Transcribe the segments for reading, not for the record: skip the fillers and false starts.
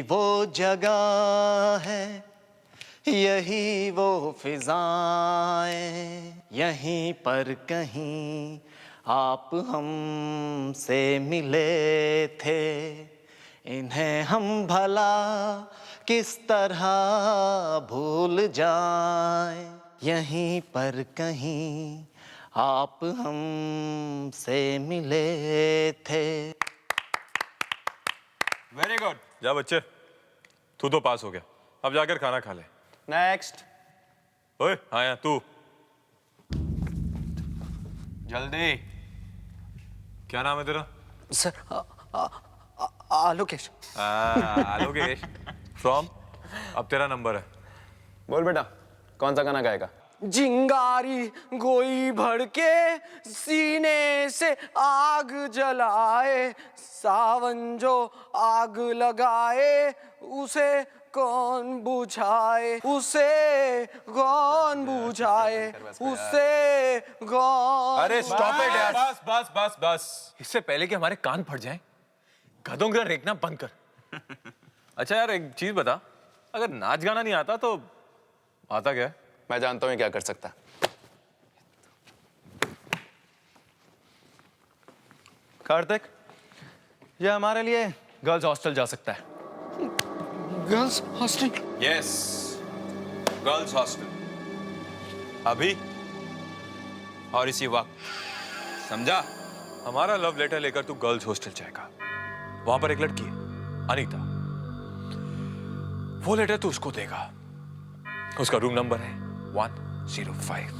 वो जगह है, यही वो फिजाएं, यहीं पर कहीं आप हमसे मिले थे। इन्हें हम भला किस तरह भूल जाएं, यहीं पर कहीं आप हमसे मिले थे। Very good. जा बच्चे, तू तो पास हो गया, अब जाकर खाना खा ले। नेक्स्ट। ओए हाँ यार तू, जल्दी। क्या नाम है तेरा? सर आलोकेश। आलोकेश। फ्रॉम? अब तेरा नंबर है। बोल बेटा, कौन सा गाना गाएगा? चिंगारी गोई भड़के सीने से आग जलाए, सावन जो आग लगाए उसे कौन बुझाए, उसे कौन बुझाए, उसे कौन। अरे स्टॉप इट यार। बस बस बस बस, इससे पहले कि हमारे कान फट जाएं, गधों का रेखना बंद कर। अच्छा यार एक चीज बता, अगर नाच गाना नहीं आता तो आता क्या है? मैं जानता हूँ ये क्या कर सकता है। कार्तिक, ये हमारे लिए गर्ल्स हॉस्टल जा सकता है। Girls hostel? Yes, girls hostel. अभी और इसी वक्त, समझा? हमारा लव लेटर लेकर तू गर्ल्स हॉस्टल जाएगा। वहां पर एक लड़की है, अनीता। वो लेटर तू उसको देगा। उसका रूम नंबर है 105।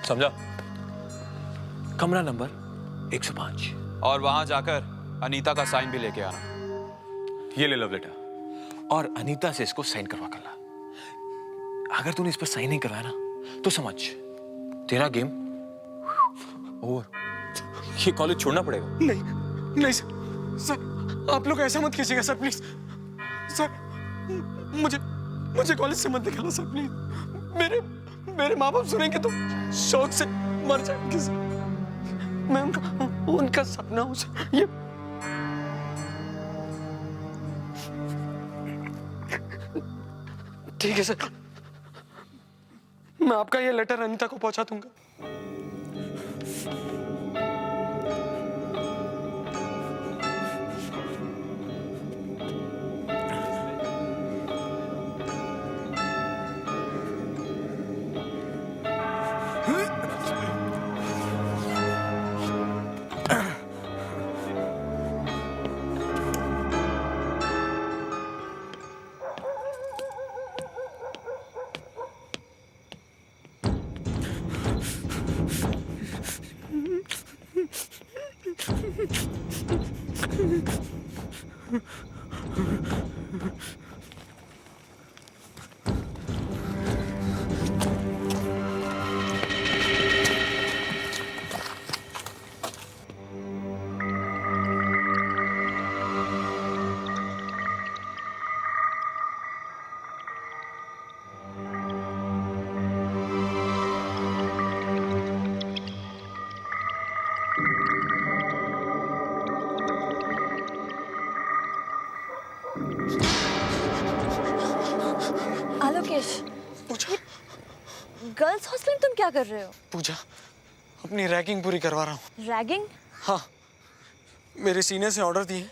समझा? कमरा नंबर 105। और वहां जाकर अनीता का साइन भी लेके आना। ये ले लव लेटर, और अनीता से इसको साइन करवा कर ला। अगर तूने इस पर साइन नहीं करवाया ना तो समझ तेरा गेम ओवर। ये कॉलेज छोड़ना पड़ेगा। नहीं नहीं सर, आप लोग ऐसा मत कीजिएगा सर, प्लीज सर। मुझे कॉलेज से मत निकालो सर, प्लीज। मेरे माँ बाप सुनेंगे तो शौक से मर जाएंगे सर। मैं उनका सपना हूँ सर। ये ठीक है सर, मैं आपका ये लेटर अनीता को पहुंचा दूंगा। आलोकेश, पूजा, गर्ल्स हॉस्टल में तुम क्या कर रहे हो? पूजा, अपनी रैगिंग पूरी करवा रहा हूँ। रैगिंग? हाँ, मेरे सीनियर से ऑर्डर दिए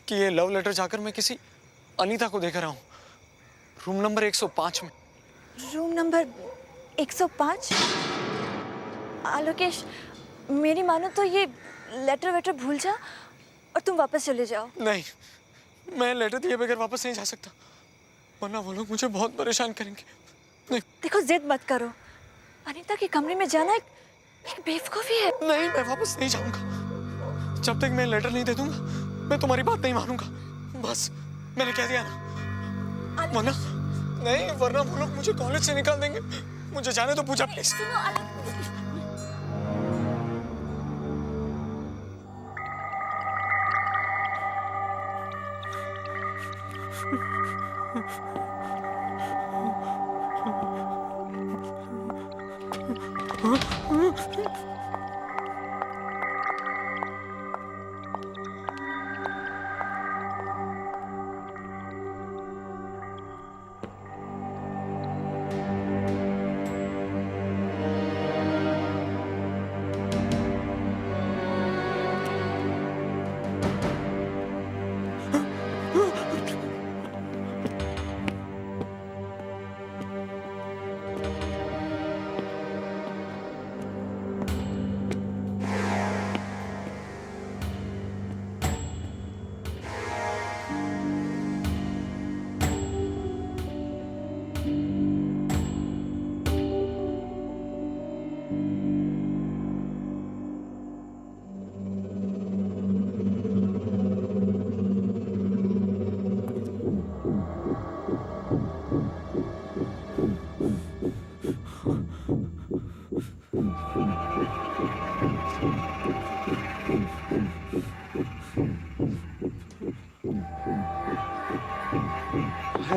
कि ये लव लेटर जाकर मैं किसी अनीता को देकर आऊँ, रूम नंबर 105 में। Room number 105? आलोकेश, मेरी मानो तो ये लेटर वेटर भूल जा और तुम वापस चले जाओ। नहीं, मैं लेटर दिए बगैर वापस नहीं जा सकता, वरना वो लोग मुझे बहुत परेशान करेंगे। नहीं। देखो, जिद मत करो। अनीता के कमरे में जाना एक बेवकूफी है। नहीं, मैं वापस नहीं जाऊंगा। जब तक मैं लेटर नहीं दे दूंगा, मैं तुम्हारी बात नहीं मानूंगा। बस, मैंने कह दिया ना। वरना नहीं, वरना वो लोग मुझे कॉलेज से निकाल देंगे। मुझे जाने दो Puja, please.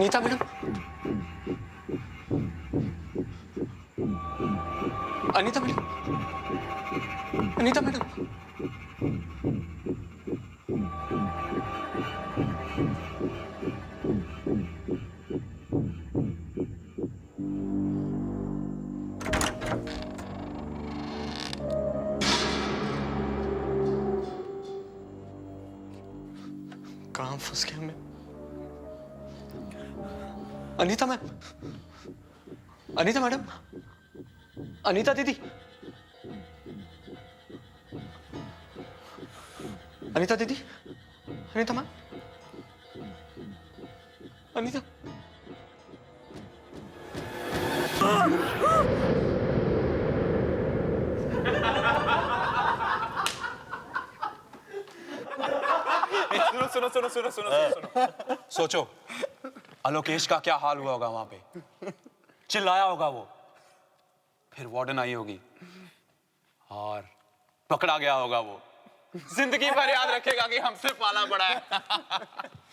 Anita madam, Anita madam, Anita madam, कहाँ फंस गया मैं? अनीता मैम, अनीता मैडम, अनीता दीदी, अनीता दीदी, अनीता मैम, अनीता। सुनो सुनो सुनो सुनो सुनो सुनो सोचो आलोकेश का क्या हाल हुआ होगा वहां पे। चिल्लाया होगा वो, फिर वार्डन आई होगी और पकड़ा गया होगा वो। जिंदगी भर याद रखेगा कि हमसे पाला पड़ा है।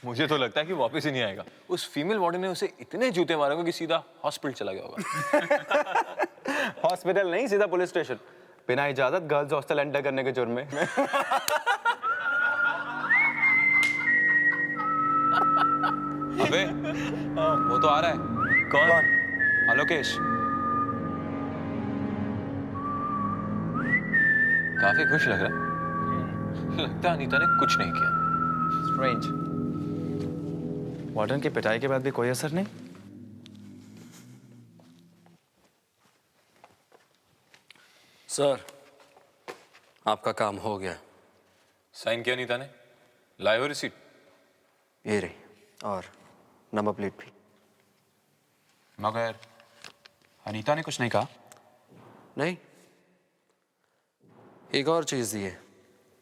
मुझे तो लगता है कि वापस ही नहीं आएगा। उस फीमेल वार्डन ने उसे इतने जूते मारे होंगे कि सीधा हॉस्पिटल चला गया होगा। हॉस्पिटल नहीं, सीधा पुलिस स्टेशन, बिना इजाजत गर्ल्स हॉस्टल एंटर करने के जुर्म में। अबे वो तो आ रहा है। कौन? आलोकेश। काफी खुश लग रहा है। लगता है अनीता ने कुछ नहीं किया। स्ट्रेंज। वार्डन की पिटाई के बाद भी कोई असर नहीं। सर, आपका काम हो गया। साइन किया अनीता ने? लाए हो रिसीट? ये रही, और नंबर प्लेट भी। मगर अनीता ने कुछ नहीं कहा। नहीं, एक और चीज दी है,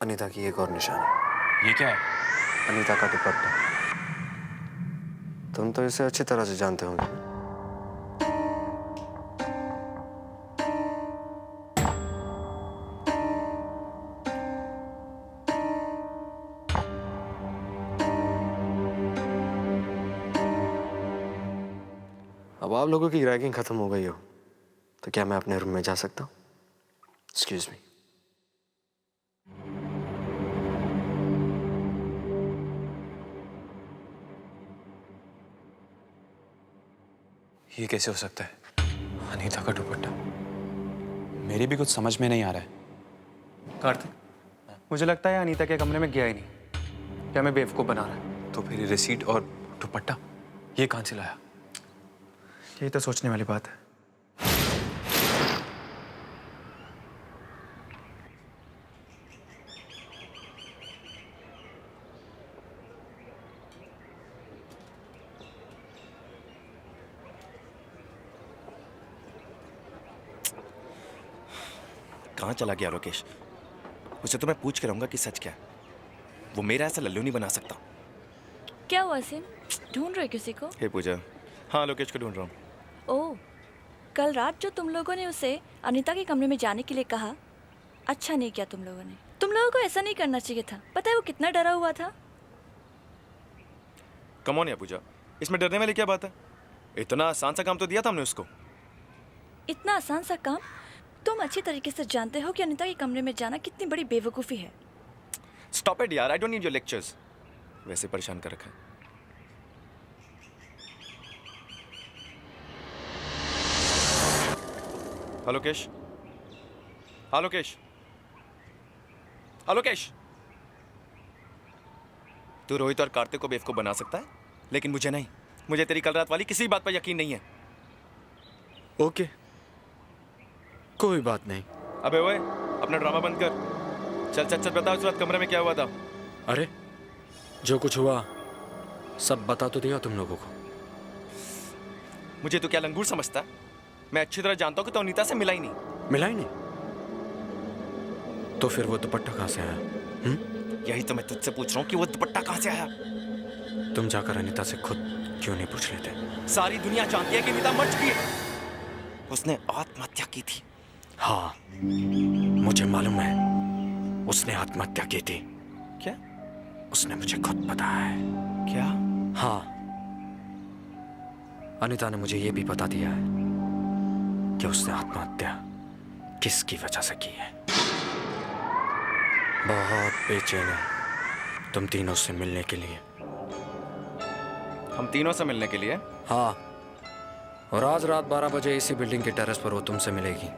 अनीता की एक और निशानी। ये क्या है? अनीता का दुपट्टा। तुम तो इसे अच्छी तरह से जानते होंगे। अब आप लोगों की रैगिंग खत्म हो गई हो तो क्या मैं अपने रूम में जा सकता हूँ? Excuse me. ये कैसे हो सकता है? अनीता का दुपट्टा। मेरी भी कुछ समझ में नहीं आ रहा है। कार्तिक, मुझे लगता है अनीता के कमरे में गया ही नहीं। क्या मैं बेवकूफ बना रहा है? तो फिर रिसीट और दुपट्टा ये कहां से लाया? यही तो सोचने वाली बात है। कहाँ चला गया लोकेश? उसे तो मैं पूछ के रहूंगा कि सच क्या है। वो मेरा ऐसा लल्लू नहीं बना सकता। क्या हुआ सिन? ढूंढ रहे किसी को? हे पूजा, हाँ लोकेश को ढूंढ रहा हूँ। ओह, कल रात जो तुम लोगों ने उसे अनीता के कमरे में जाने के लिए कहा, अच्छा नहीं किया तुम लोगों ने। तुम लोगों को ऐसा नहीं करना चाहिए था। पता है वो कितना डरा हुआ था? कम ऑन या पूजा, इसमें डरने वाली क्या बात है? इतना आसान सा काम तो दिया था हमने उसको। इतना आसान सा काम? तुम अच्छी तरीके से जानते हो कि अनीता के कमरे में जाना कितनी बड़ी बेवकूफ़ी है। स्टॉप इट यार, I don't need your lectures. वैसे परेशान कर रखा है। आलोकेश, आलोकेश, आलोकेश। तू रोहित और कार्तिक को बेवकूफ बना सकता है, लेकिन मुझे नहीं। मुझे तेरी कल रात वाली किसी बात पर यकीन नहीं है। ओके, कोई बात नहीं। अबे ओए, अपना ड्रामा बंद कर। चल चल चल, बता उस रात कमरे में क्या हुआ था। अरे, जो कुछ हुआ सब बता तो दिया तुम लोगों को। मुझे तो क्या लंगूर समझता है? मैं अच्छी तरह जानता हूँ कि तो अनीता से मिला ही नहीं। मिला ही नहीं? तो फिर वो दुपट्टा कहाँ से आया? यही तो मैं तुझसे पूछ रहा हूँ कि वो दुपट्टा कहाँ से आया। तुम जाकर अनीता से खुद क्यों नहीं पूछ लेते? सारी दुनिया जानती है कि अनीता मर चुकी है। उसने आत्महत्या की थी। हाँ, मुझे मालूम है उसने आत्महत्या की थी। क्या? उसने मुझे खुद बताया है। क्या? हाँ, अनीता ने मुझे ये भी बता दिया है कि उसने आत्महत्या किसकी वजह से की है। बहुत बेचैन है तुम तीनों से मिलने के लिए। हम तीनों से मिलने के लिए? हाँ, और आज रात 12 बजे इसी बिल्डिंग के टेरेस पर वो तुमसे मिलेगी।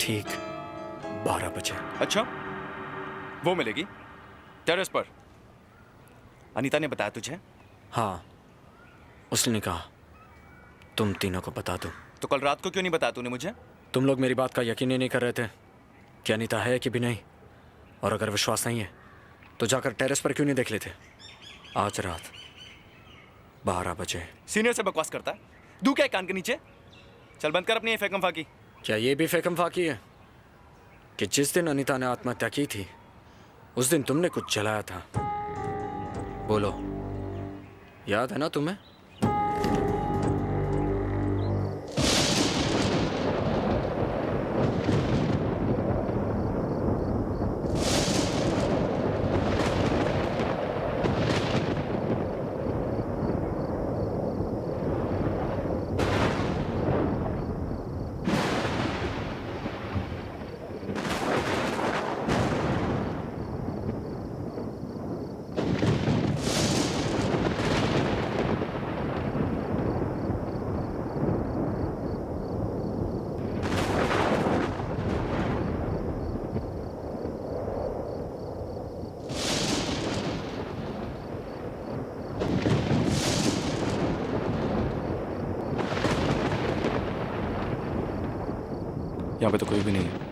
ठीक 12 बजे। अच्छा, वो मिलेगी टेरेस पर? अनीता ने बताया तुझे? हाँ, उसने कहा तुम तीनों को बता दो। तो कल रात को क्यों नहीं बताया तूने मुझे? तुम लोग मेरी बात का यकीन ही नहीं कर रहे थे कि अनीता है कि भी नहीं, और अगर विश्वास नहीं है तो जाकर टेरेस पर क्यों नहीं देख लेते। आज रात 12 बजे। सीनियर से बकवास करता है, दू क्या है कान के नीचे? चल बंद कर अपनी ये फेकम फाकी। क्या ये भी फेकम फाकी है कि जिस दिन अनीता ने आत्महत्या की थी उस दिन तुमने कुछ जलाया था? बोलो, याद है ना तुम्हें? यहाँ पे तो कोई भी नहीं है।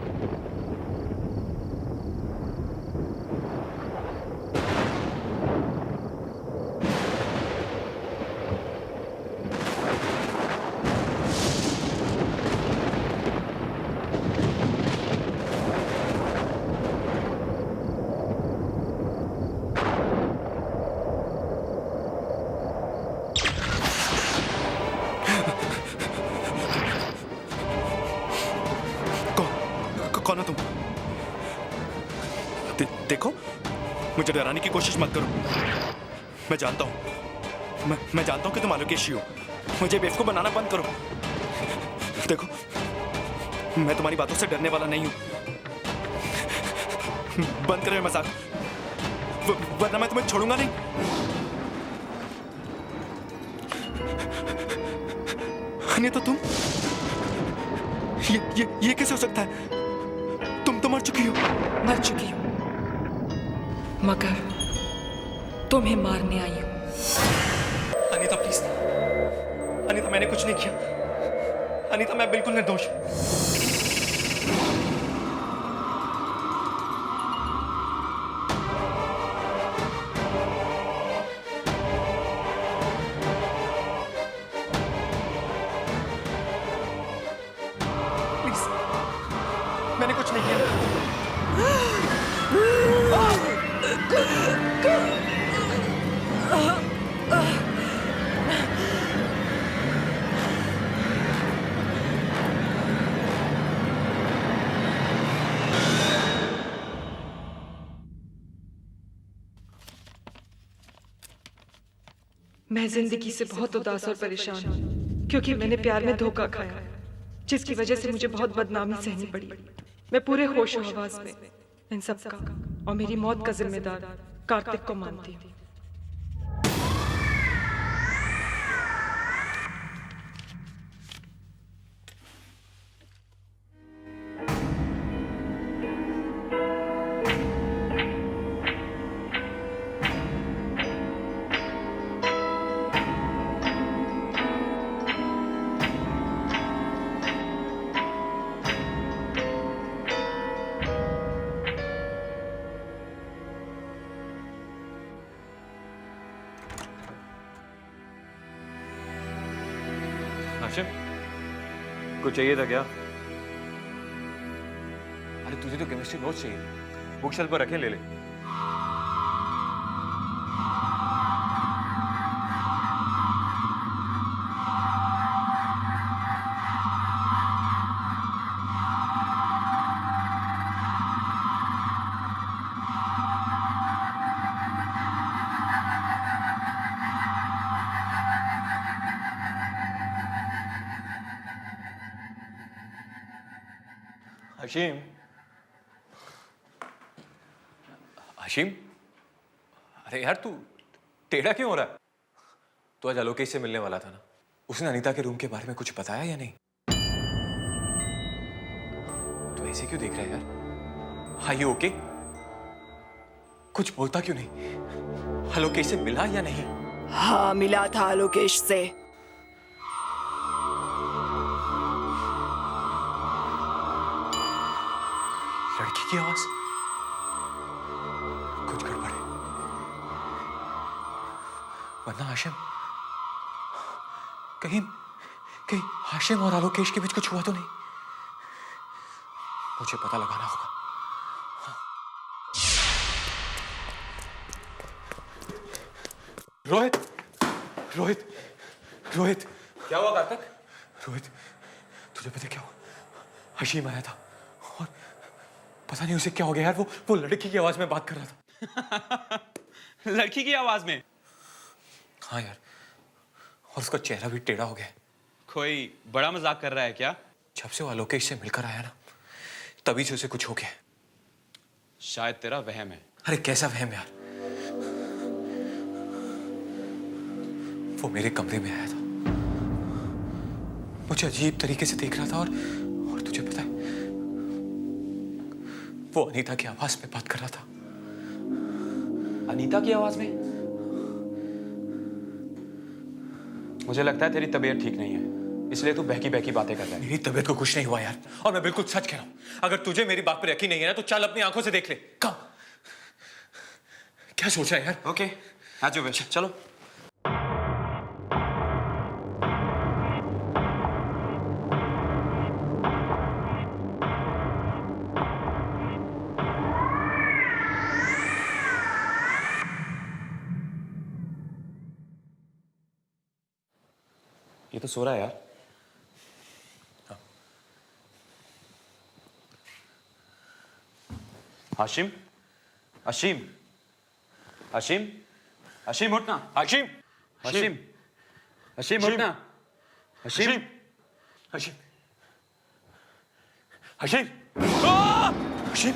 कौन हो तुम? देखो, मुझे डराने की कोशिश मत करो। मैं जानता हूं, मैं जानता हूं कि तुम आलोकेशी हो। मुझे बेवकूफ बनाना बंद करो। देखो, मैं तुम्हारी बातों से डरने वाला नहीं हूं। बंद करो ये मजाक, वरना मैं तुम्हें छोड़ूंगा नहीं। नहीं तो तुम, ये कैसे हो सकता है? तुम तो मर चुकी हो। मर चुकी हूँ, मगर तुम्हें मारने आई हूँ। अनीता प्लीज, अनीता मैंने कुछ नहीं किया। अनीता मैं बिल्कुल निर्दोष हूँ। प्लीज, मैंने कुछ नहीं किया। मैं जिंदगी से बहुत उदास और परेशान हूँ क्योंकि मैंने प्यार में धोखा खाया, जिसकी वजह से मुझे बहुत बदनामी सहनी पड़ी। मैं पूरे होश हवास में इन सब का और मेरी मौत का जिम्मेदार कार्तिक को मानती हूँ। आशिम, कुछ चाहिए था क्या? अरे तुझे तो केमिस्ट्री नोट्स चाहिए, बुक शेल्फ पर रखे, ले ले। हशीम, हशीम, अरे यार तू टेढ़ा क्यों हो रहा है? तू आज आलोकेश से मिलने वाला था ना? उसने अनीता के रूम के बारे में कुछ बताया या नहीं? तू ऐसे क्यों देख रहा है यार? हाँ ये ओके? कुछ बोलता क्यों नहीं? आलोकेश से मिला या नहीं? हाँ मिला था आलोकेश से। लड़की की आवाज, कुछ गड़बड़ है। वरना हाशिम, कहीं कहीं हाशिम और आलोकेश के बीच कुछ हुआ तो नहीं? मुझे पता लगाना होगा। रोहित, रोहित, रोहित, क्या हुआ कार्तिक? रोहित, तुझे पता क्या हुआ? हशीम आया था और पता नहीं उसे क्या हो गया यार, वो लड़की की आवाज में बात कर रहा था। लड़की की आवाज में? हाँ यार, और उसका चेहरा भी टेढ़ा हो गया। कोई बड़ा मजाक कर रहा है क्या? जब से वो आलोकेश से मिलकर आया ना, तभी से उसे कुछ हो गया। शायद तेरा वहम है। अरे कैसा वहम यार? वो मेरे कमरे में आया था, मुझे अजीब तरीके से देख रहा था और तुझे पता है, वो अनीता की आवाज में बात कर रहा था। अनीता की आवाज में? मुझे लगता है तेरी तबीयत ठीक नहीं है, इसलिए तू बहकी बहकी बातें कर रहा है। मेरी तबीयत को कुछ नहीं हुआ यार, और मैं बिल्कुल सच कह रहा हूं। अगर तुझे मेरी बात पर यकीन नहीं है ना, तो चल अपनी आंखों से देख ले। कम क्या सोच रहा है यार? ओके, आ जाओ बेटा, चलो। ये तो सो रहा है यार। हाशिम, हशीम, हशीम, हशीम उठना। हाशिम, हशीम, हशीम उठना। हशीम, हशीम, हशीम, हशीम।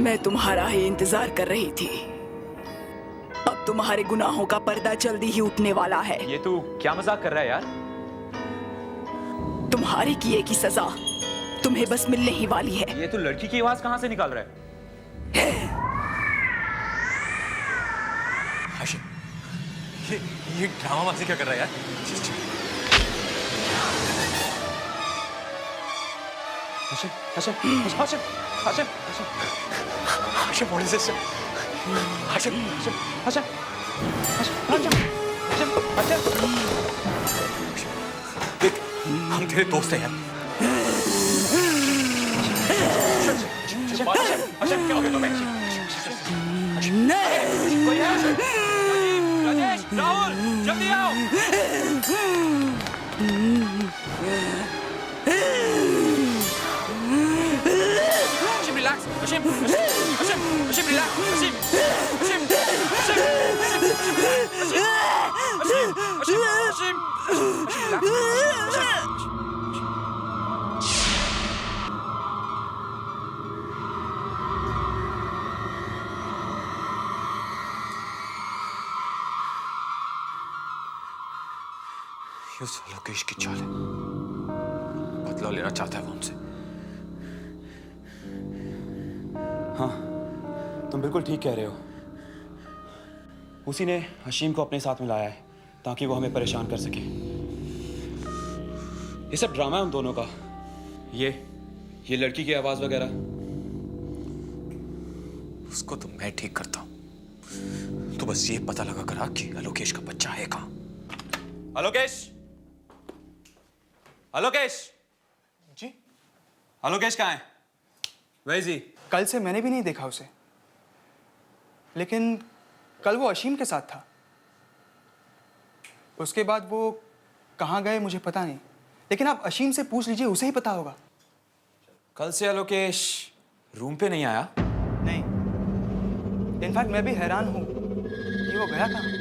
मैं तुम्हारा ही इंतजार कर रही थी। अब तुम्हारे गुनाहों का पर्दा जल्दी ही उठने वाला है। ये तू क्या मजाक कर रहा है यार? तुम्हारे किए की सजा तुम्हें बस मिलने ही वाली है। ये तू लड़की की आवाज कहां से निकाल रहा है? हाशिम, ये ड्रामाबाजी क्या कर रहा है यार? Hashim, Hashim, Hashim, Hashim, Hashim, what is this? Hashim, Hashim, Hashim, Hashim, देख, हम तेरे दोस्त हैं यार। हाशिम, क्या हो गया तुम्हें? राजेश, राहुल, जल्दी आओ। Hashim, relax. Hashim, Hashim, Hashim, relax. Hashim, Hashim, Hashim, Hashim, Hashim, Hashim, relax. ये उस आलोकेश की चाल है, बदला लेना चाहता है वो हमसे। हाँ, तुम बिल्कुल ठीक कह रहे हो। उसी ने हशीम को अपने साथ में लाया है ताकि वो हमें परेशान कर सके। ये सब ड्रामा है उन दोनों का। ये लड़की की आवाज वगैरह। उसको तो मैं ठीक करता हूं। तो बस ये पता लगा करा कि आलोकेश का बच्चा है कहां। आलोकेश, आलोकेश जी? आलोकेश कहाँ है? Where is he? कल से मैंने भी नहीं देखा उसे, लेकिन कल वो अशीम के साथ था। उसके बाद वो कहाँ गए मुझे पता नहीं, लेकिन आप अशीम से पूछ लीजिए, उसे ही पता होगा। कल से आलोकेश रूम पे नहीं आया? नहीं, इनफैक्ट मैं भी हैरान हूँ कि वो गया कहाँ।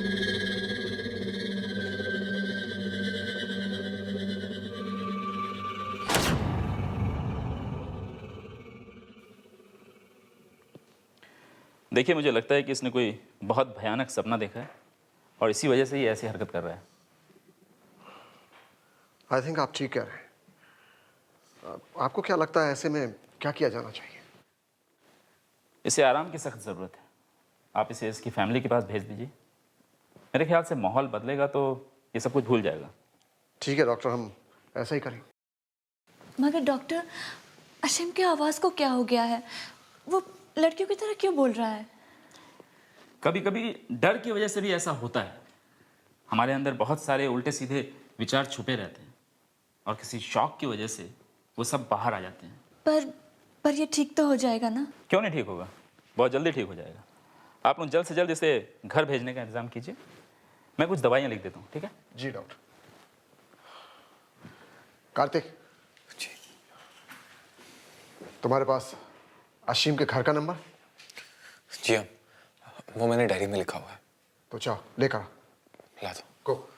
देखिए, मुझे लगता है कि इसने कोई बहुत भयानक सपना देखा है और इसी वजह से ये ऐसी हरकत कर रहा है। आई थिंक आप ठीक कह रहे हैं। आपको क्या लगता है ऐसे में क्या किया जाना चाहिए? इसे आराम की सख्त ज़रूरत है। आप इसे इसकी फैमिली के पास भेज दीजिए। मेरे ख्याल से माहौल बदलेगा तो ये सब कुछ भूल जाएगा। ठीक है डॉक्टर, हम ऐसा ही करेंगे। मगर डॉक्टर, अशीम की आवाज़ को क्या हो गया है? वो लड़कियों की तरह क्यों बोल रहा है? कभी कभी डर की वजह से भी ऐसा होता है। हमारे अंदर बहुत सारे उल्टे सीधे विचार छुपे रहते हैं और किसी शौक की वजह से वो सब बाहर आ जाते हैं। पर ये ठीक तो हो जाएगा ना? क्यों नहीं ठीक होगा? बहुत जल्दी ठीक हो जाएगा। आप लोग जल्द से जल्द इसे घर भेजने का इंतजाम कीजिए। मैं कुछ दवाइयाँ लिख देता हूँ, ठीक है? जी डॉक्टर। कार्तिक जी, तुम्हारे पास अशीम के घर का नंबर? जी हाँ, वो मैंने डायरी में लिखा हुआ है। तो चाहो लेकर आ। ला दो। गो।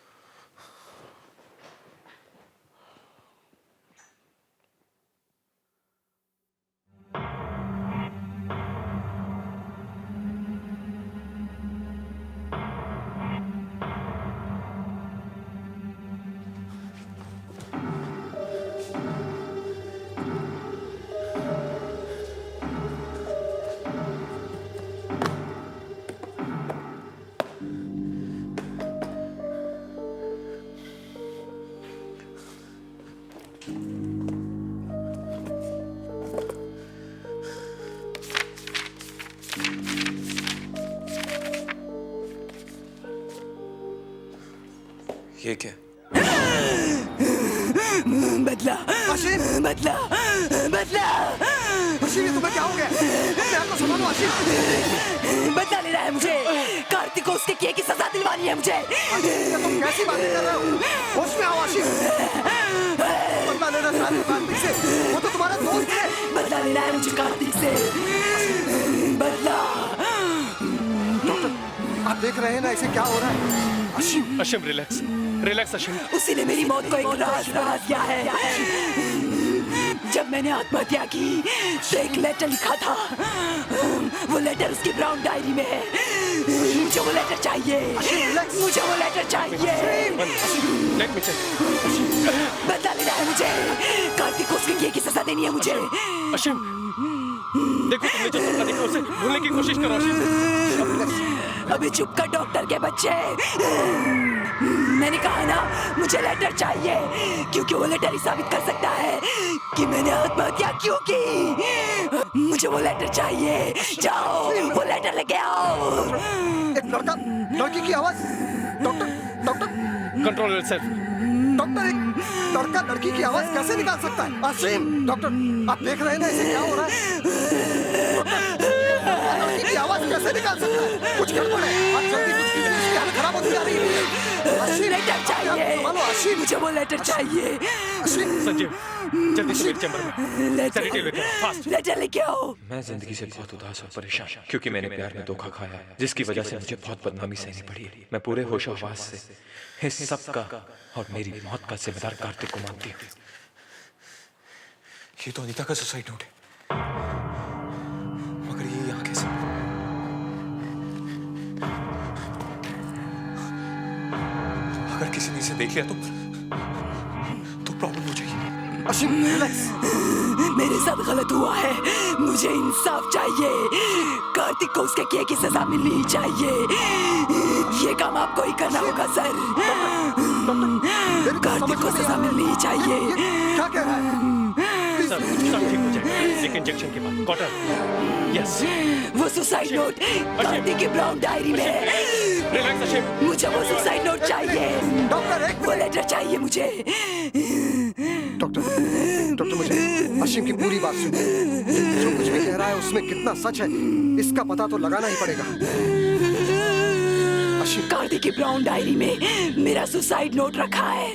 ये क्या? बदला, बदला, बदला। अशीम, ये तुम्हें क्या हो गया? अपने आप को संभालो अशीम। बदला ले रहा है मुझे। कार्तिक को उसके किए की सजा दिलवानी है मुझे। ये तुम कैसी बातें कर रहे हो? होश में आओ अशीम। बदला लेना चाहते हो कार्तिक से? वो तो तुम्हारा दोस्त है। बदला लेना है मुझे कार्तिक से। बदला। डॉक्टर, आप देख रहे हैं ना इसे क्या हो रहा है? Ashim, Ashim relax, relax Ashim. उसी ने मेरी मौत को एक राज बना दिया है। जब मैंने आत्महत्या की तो एक लेटर लिखा था। वो लेटर उसकी ब्राउन डायरी में है। मुझे वो लेटर चाहिए। मुझे वो लेटर चाहिए। बदला लेना है मुझे। कार्तिक को उसके किए की सजा देनी है मुझे। अशीम, देखो तुमने जो सपना देखा उसे भूलने की कोशिश करो अशीम। अभी चुप कर डॉक्टर के बच्चे। मैंने कहा ना मुझे लेटर चाहिए, क्योंकि वो लेटर ही साबित कर सकता है कि मैंने आत्महत्या क्यों की। मुझे वो लेटर चाहिए। जाओ वो लेटर लेके आओ। एक लड़की की आवाज। Doctor, control yourself. डॉक्टर, एक लड़की की आवाज कैसे निकाल सकता है? अशीम, डॉक्टर, आप देख रहे हैं ना इसे क्या हो रहा है? डॉक्टर, लड़की की आवाज कैसे निकाल सकता है? कुछ गड़बड़ है। आप जल्दी कुछ कीजिए, इसकी हालत खराब होती जा रही है। अशीम, लेटर चाहिए। संभालो अशीम। मुझे वो लेटर चाहिए। संजीव, जल्दी से मेरे चैम्बर में सेडेटिव लेकर आओ, फास्ट। लेटर लेके आओ। मैं जिंदगी से बहुत उदास और परेशान क्योंकि मैंने प्यार में धोखा खाया, जिसकी वजह से मुझे बहुत बदनामी सहनी पड़ी है। मैं पूरे होशो-हवास से इस सब का और मेरी मौत का जिम्मेदार कार्तिक को मानती हूँ। ये तो अनीता का सुसाइड नोट है, मगर ये यहाँ कैसे? अगर किसी ने इसे देख लिया तो प्रॉब्लम हो जाएगी। अशीम, रिलैक्स। मेरे साथ गलत हुआ है। मुझे इंसाफ चाहिए। कार्तिक को उसके किए की सजा मिलनी चाहिए। ये काम आपको ही करना होगा सर। कार्तिक को सजा मिलनी चाहिए। क्या कह रहा है? सब ठीक हो जाएगा, एक इंजेक्शन के बाद। Cotton, yes. वो सुसाइड नोट कार्तिक की ब्राउन डायरी में है। रिलैक्स अशीम। मुझे वो सुसाइड नोट चाहिए। डॉक्टर, वो लेटर चाहिए मुझे। डॉक्टर, मुझे अशीम की पूरी बात सुनिए। जो कुछ भी कह रहा है उसमें कितना सच है इसका पता तो लगाना ही पड़ेगा। अशीम, कार्तिक की ब्राउन डायरी में मेरा सुसाइड नोट रखा है।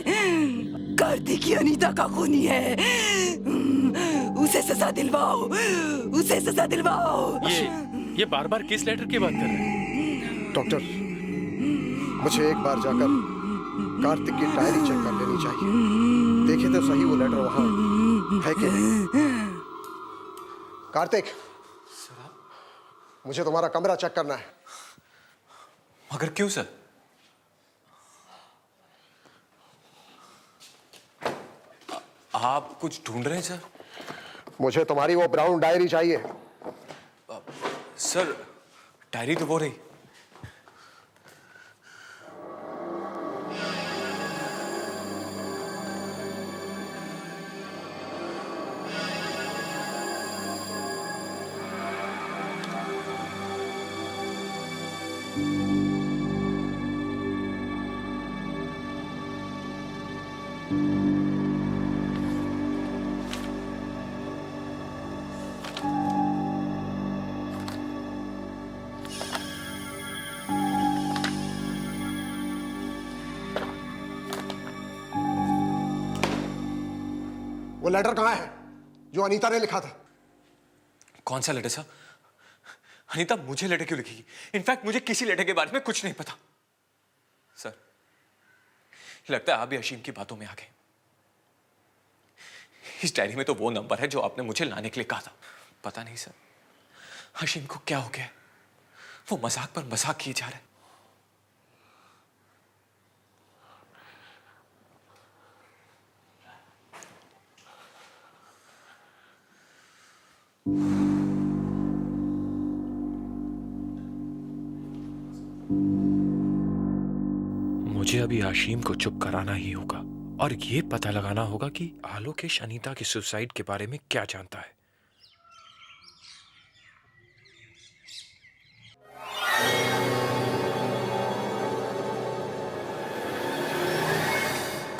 कार्तिक की अनीता का खूनी है। उसे सजा दिलवाओ, उसे सजा दिलवाओ। ये बार-बार किस लेटर की बात कर रहे हैं? डॉक्टर, मुझे एक बार जाकर कार्तिक की डायरी चेक कर लेनी चाहिए। देखे तो सही वो लेटर वहां है कि नहीं। कार्तिक, मुझे तुम्हारा कमरा चेक करना है। मगर क्यों सर? आप कुछ ढूंढ रहे हैं सर? मुझे तुम्हारी वो ब्राउन डायरी चाहिए। सर डायरी तो वो रही। वो लेटर कहाँ है जो अनीता ने लिखा था? कौन सा लेटर सर? अनीता मुझे लेटर क्यों लिखेगी? इनफैक्ट मुझे किसी लेटर के बारे में कुछ नहीं पता। सर लगता है आप भी अशीम की बातों में आ गए। इस डायरी में तो वो नंबर है जो आपने मुझे लाने के लिए कहा था। पता नहीं सर अशीम को क्या हो गया, वो मजाक पर मजाक किए जा रहे हैं। मुझे अभी आशीम को चुप कराना ही होगा और ये पता लगाना होगा कि आलोकेश अनीता के सुसाइड के बारे में क्या जानता है।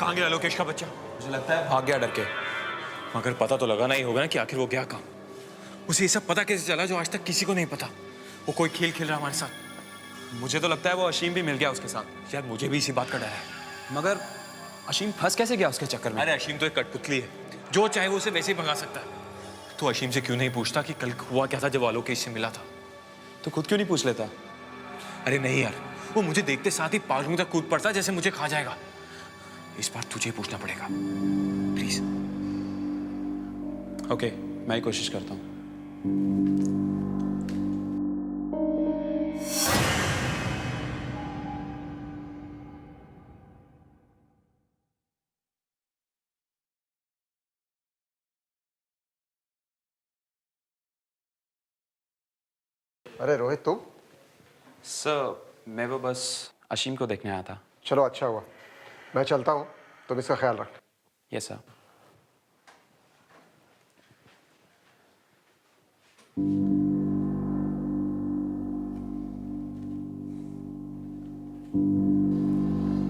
कहां गया आलोकेश का बच्चा? मुझे लगता है भाग गया डर के। मगर पता तो लगाना ही होगा ना कि आखिर वो गया कहां। उसे ये सब पता कैसे चला जो आज तक किसी को नहीं पता? वो कोई खेल खेल रहा हमारे साथ। मुझे तो लगता है वो अशीम भी मिल गया उसके साथ। यार मुझे भी इसी बात का डर है। मगर अशीम फंस कैसे गया उसके चक्कर में? अरे अशीम तो एक कठपुतली है, जो चाहे वो उसे वैसे ही भगा सकता है। तो अशीम से क्यों नहीं पूछता कि कल हुआ क्या था जब आलोकेश से मिला था? तो खुद क्यों नहीं पूछ लेता? अरे नहीं यार, वो मुझे देखते साथ ही पालू तक कूद पड़ता जैसे मुझे खा जाएगा। इस बार तुझे पूछना पड़ेगा प्लीज। ओके, मैं ही कोशिश करता हूँ। अरे रोहित तुम? सर मैं वो बस अशीम को देखने आया था। चलो अच्छा हुआ, मैं चलता हूँ, तुम इसका ख्याल रख। Yes sir.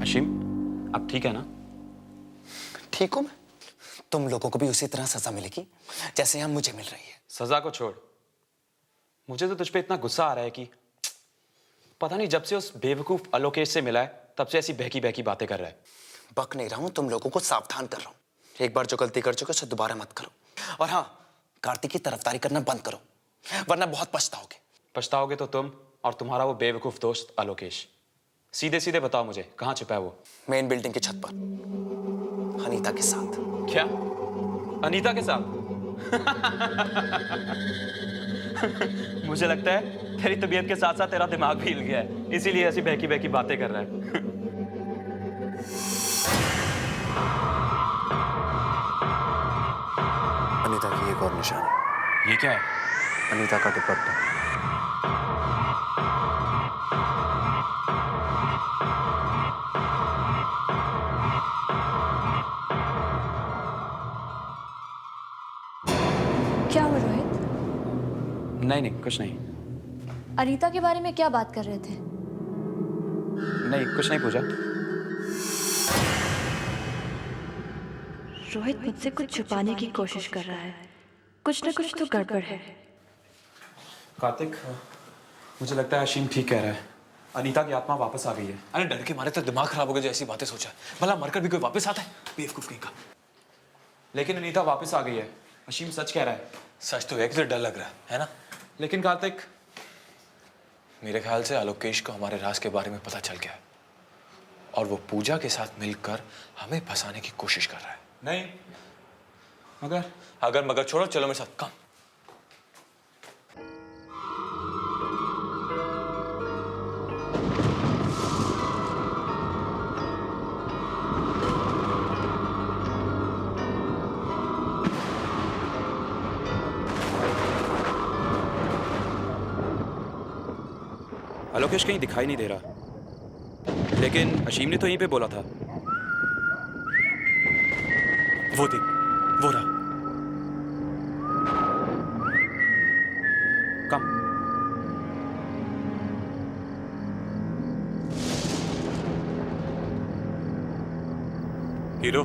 अशीम अब ठीक है ना? ठीक हूँ मैं। तुम लोगों को भी उसी तरह सजा मिलेगी जैसे यहाँ मुझे मिल रही है। सजा को छोड़, मुझे तो तुझ पे इतना गुस्सा आ रहा है कि पता नहीं जब से उस बेवकूफ आलोकेश से मिला है तब से ऐसी बहकी बहकी बातें कर रहा है। बक नहीं रहा हूँ, तुम लोगों को सावधान कर रहा हूँ। एक बार जो गलती कर चुके उसे दोबारा मत करो। और हाँ, कार्तिक की तरफदारी करना बंद करो, वरना बहुत पछताओगे। पछताओगे तो तुम और तुम्हारा वो बेवकूफ दोस्त आलोकेश। सीधे सीधे बताओ मुझे, कहाँ छिपा है वो? मेन बिल्डिंग की छत पर, अनीता के साथ। क्या? अनीता के साथ? मुझे लगता है तेरी तबीयत के साथ साथ तेरा दिमाग भी हिल गया है, इसीलिए ऐसी बहकी बहकी बातें कर रहा है। अनीता की एक और निशानी। ये क्या है? अनीता का दुपट्टा। क्या हुआ रोहित? नहीं नहीं कुछ नहीं। अनीता के बारे में क्या बात कर रहे थे? नहीं कुछ नहीं पूजा। रोहित मुझसे कुछ छुपाने की कोशिश कर रहा है। कुछ न कुछ तो गड़बड़ है। कार्तिक, मुझे लगता है अशीम ठीक कह रहा है। अनीता की आत्मा वापस आ गई है। अरे डर के मारे तो दिमाग खराब हो गया जो ऐसी बातें सोचा है। भला मरकर भी कोई वापस आता है? बेवकूफ कहीं का। लेकिन अनीता वापस आ गई है, अशीम सच कह रहा है। सच तो है कि डर लग रहा है ना? लेकिन कार्तिक, मेरे ख्याल से आलोकेश को हमारे राज के बारे में पता चल गया है और वो पूजा के साथ मिलकर हमें फंसाने की कोशिश कर रहा है। नहीं अगर मगर छोड़ो, चलो मेरे साथ। कम आलोकेश कहीं दिखाई नहीं दे रहा, लेकिन अशीम ने तो यहीं पे बोला था। वो देख, वो रहा। कम। हीरो,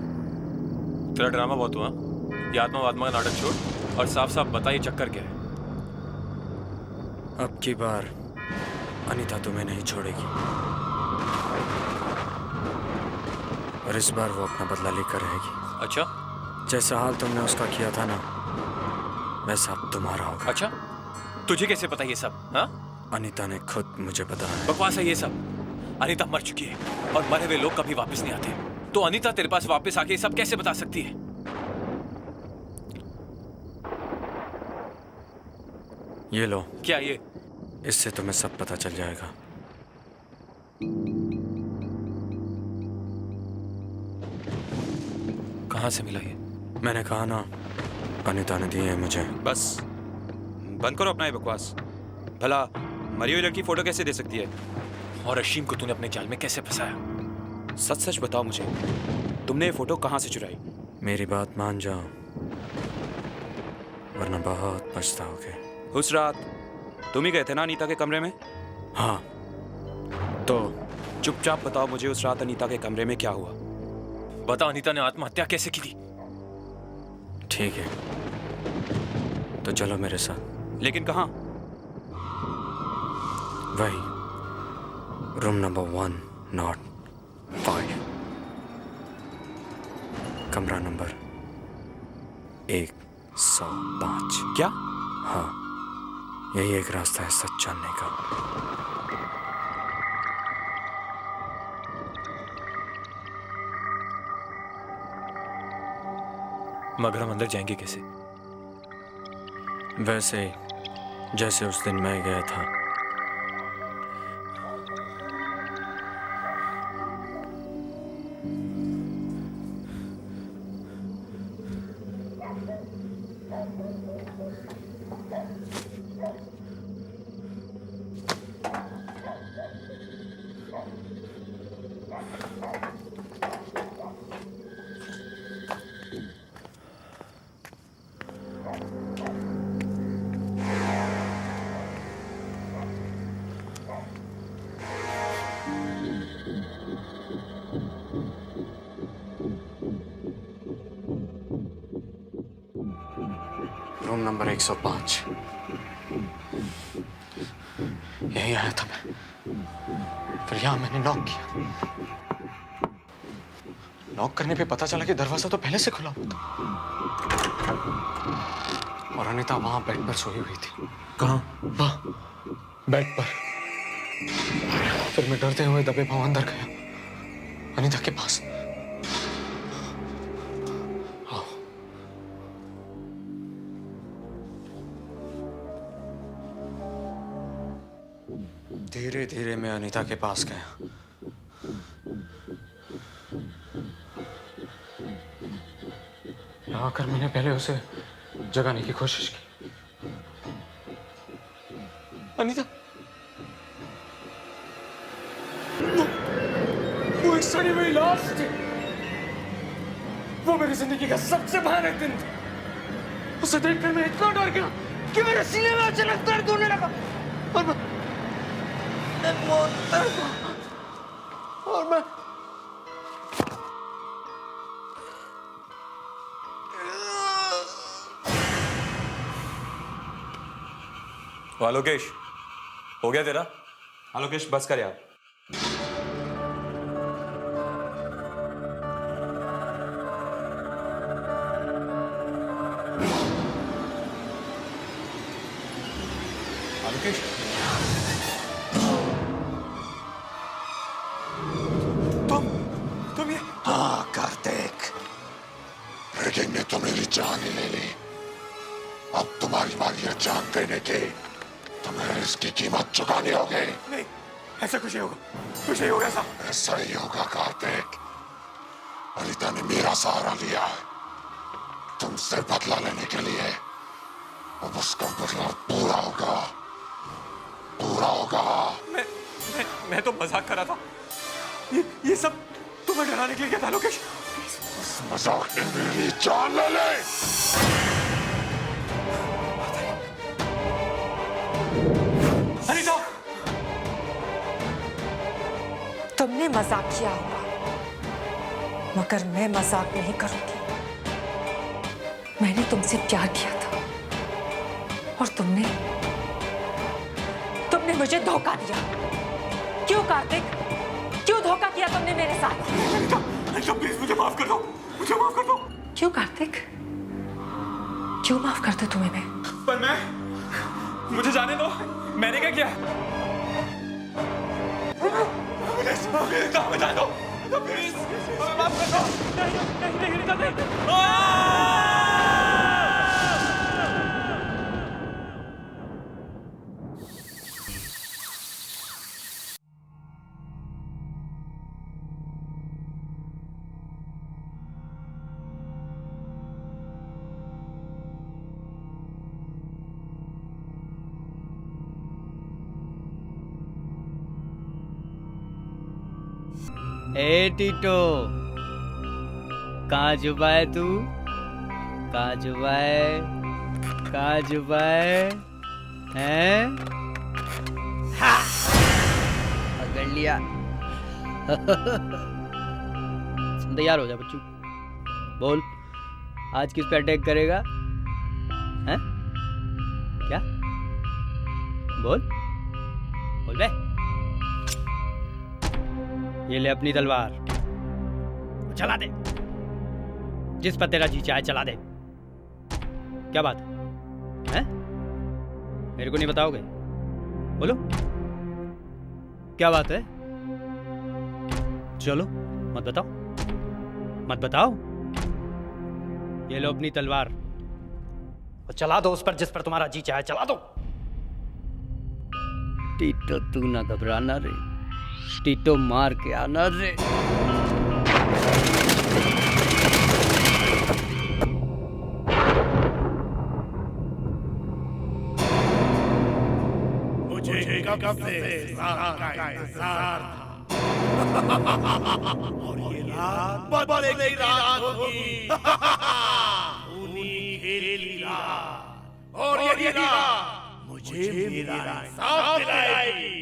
तेरा ड्रामा बहुत हुआ। ये आत्मा का नाटक छोड़ और साफ साफ बता ये चक्कर क्या है। अब की बार अनीता तुम्हें नहीं छोड़ेगी, और इस बार वो अपना बदला लेकर रहेगी। अच्छा, जैसा हाल तुमने उसका किया था ना, वैसा अब तुम्हारा होगा। अच्छा, तुझे कैसे पता ये सब? हाँ, अनीता ने खुद मुझे बताया। बकवास है ये सब। अनीता मर चुकी है और मरे हुए लोग कभी वापस नहीं आते। तो अनीता तेरे पास वापस आके ये सब कैसे बता सकती है? ये लो। क्या ये? इससे तुम्हें सब पता चल जाएगा। कहां से मिला ये? मैंने कहा ना, अनीता ने दिए है मुझे। बस बंद करो अपना ये बकवास। भला मरी हुई लड़की फोटो कैसे दे सकती है? और अशीम को तूने अपने जाल में कैसे फंसाया? सच सच बताओ मुझे, तुमने ये फोटो कहां से चुराई? मेरी बात मान जाओ, वरना बहुत पछताओगे। उस रात तुम ही गए थे ना अनीता के कमरे में? हाँ। तो चुपचाप बताओ मुझे, उस रात अनीता के कमरे में क्या हुआ? बता, अनीता ने आत्महत्या कैसे की थी? ठीक है, तो चलो मेरे साथ। लेकिन कहाँ? वही, रूम नंबर 105, कमरा नंबर 105। क्या? हाँ, यही एक रास्ता है सच जानने का। मगर हम अंदर जाएंगे कैसे? वैसे ही जैसे उस दिन मैं गया था। Room number 105। यही आया था मैं, फिर यहाँ मैंने नॉक किया। नॉक करने पे पता चला कि दरवाजा तो पहले से खुला हुआ था, और अनीता वहां बेड पर सोई हुई थी। कहाँ? वहां बेड पर। फिर मैं डरते हुए दबे पांव अंदर गया अनीता के पास। धीरे धीरे मैं अनीता के पास गया। यहाँ आकर मैंने पहले उसे जगाने की कोशिश की। अनीता, वो एक सड़ी हुई लाश थी। वो मेरी जिंदगी का सबसे भयानक दिन था। उसे देखकर मैं इतना डर गया कि मेरे सीने में अचानक दर्द होने लगा, और मैं आलोकेश, हो गया तेरा? आलोकेश बस कर यार। आलोकेश, तुम ये? हाँ कार्तिक, रेडिंग ने तो मेरी जान ही ले ली। अब तुम्हारी बारी है जान देने की। तुम्हें इसकी कीमत चुकानी होगी। नहीं, ऐसा कुछ नहीं होगा, कुछ नहीं होगा। ऐसा ही होगा कार्तिक। अनीता ने मेरा सहारा लिया है तुमसे बदला लेने के लिए। अब उसका बदला पूरा होगा, पूरा होगा। मैं तो मजाक कर रहा था। ये सब तुम्हें डराने के लिए क्या था लोकेश? मजाक में मेरी जान ले ले। अनीता, तुमने मजाक किया होगा, मगर मैं मजाक नहीं करूंगी। मैंने तुमसे प्यार किया था और तुमने मुझे धोखा दिया। क्यों कार्तिक, क्यों धोखा किया तुमने मेरे साथ? अनीता प्लीज मुझे माफ कर दो, मुझे माफ कर दो। क्यों कार्तिक, क्यों माफ कर दूं तुम्हें मैं? पर मुझे जाने दो, मैंने क्या किया? बता दो प्लीज, माफ कर दो। ए टीटो, कहाँ जुबा है तू? कहाँ जुबा है? कहाँ जुबा है? पकड़ लिया। तैयार हो जा बच्चू, बोल आज किस पे अटैक करेगा? हैं? क्या? बोल बोल बे। ये ले अपनी तलवार, चला दे, जिस पर तेरा जी चाहे चला दे। क्या बात है? मेरे को नहीं बताओगे? बोलो क्या बात है? चलो मत बताओ, मत बताओ। ये लो अपनी तलवार और चला दो उस पर जिस पर तुम्हारा जी चाहे चला दो। टीटो तू ना घबराना रे, टीटो मार के आना रे। मुझे कब से रात का इंतजार था और ये रात बदलेगी रात होगी। खूनी खेली रात और ये रात मुझे मेरा इंसाफ दिलाएगी।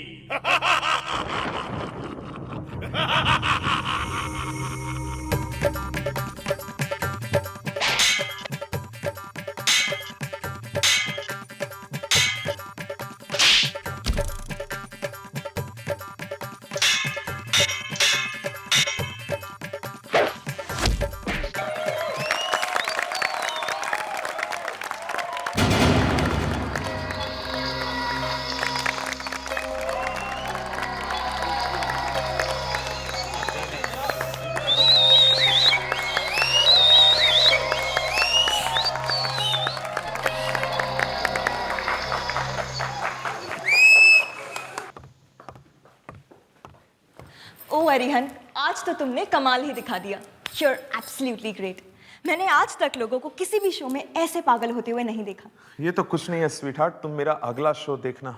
ओ अरिहन, आज तो तुमने कमाल ही दिखा दिया। You're absolutely great. मैंने आज तक लोगों को किसी भी शो में ऐसे पागल होते हुए नहीं देखा। ये तो कुछ नहीं है स्वीटहार्ट, तुम मेरा अगला शो देखना,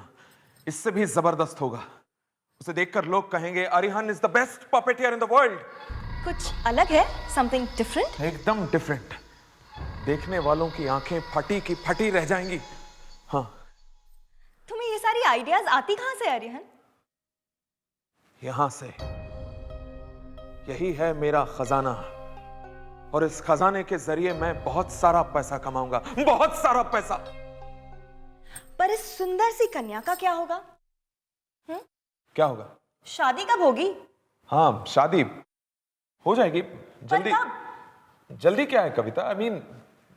इससे भी जबरदस्त होगा। उसे देखकर लोग कहेंगे Arihan is the best puppeteer in the world. कुछ अलग है, something different? एकदम डिफरेंट। देखने वालों की आंखें फटी की फटी रह जाएंगी। हाँ, तुम्हें ये सारी आइडियाज आती कहां से अरिहन? यहां से। यही है मेरा खजाना और इस खजाने के जरिए मैं बहुत सारा पैसा कमाऊंगा, बहुत सारा पैसा। पर इस सुंदर सी कन्या का क्या होगा? क्या होगा? शादी कब होगी? हाँ, शादी हो जाएगी जल्दी। जल्दी क्या है कविता? आई मीन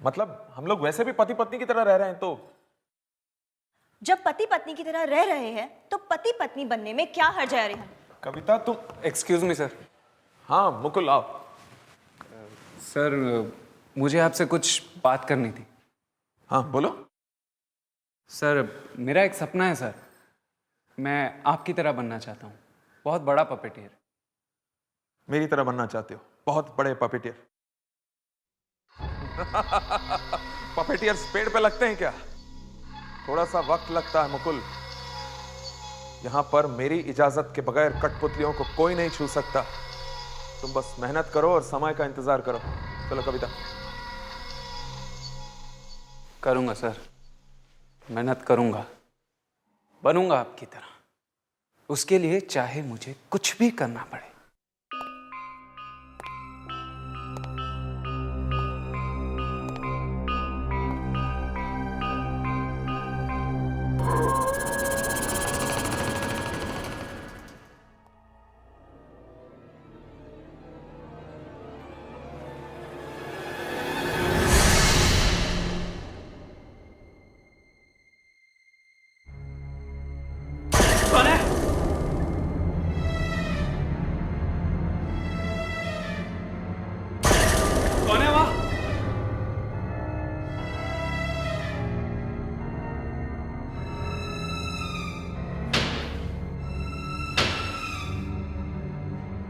मतलब हम लोग वैसे भी पति पत्नी की तरह रह रहे हैं, तो जब पति पत्नी की तरह रह रहे हैं तो पति पत्नी बनने में क्या हर्ज है अरिहन? कविता तुम। Excuse me sir. हाँ मुकुल आओ। सर मुझे आपसे कुछ बात करनी थी। हाँ बोलो। सर मेरा एक सपना है सर, मैं आपकी तरह बनना चाहता हूँ, बहुत बड़ा पपेटियर। मेरी तरह बनना चाहते हो? बहुत बड़े पपेटियर। पपेटियर्स पेड़ पे लगते हैं क्या? थोड़ा सा वक्त लगता है मुकुल। यहाँ पर मेरी इजाजत के बगैर कठपुतलियों को कोई नहीं छू सकता। तुम बस मेहनत करो और समय का इंतजार करो। चलो कविता। करूँगा सर, मेहनत करूँगा, बनूंगा आपकी तरह। उसके लिए चाहे मुझे कुछ भी करना पड़े।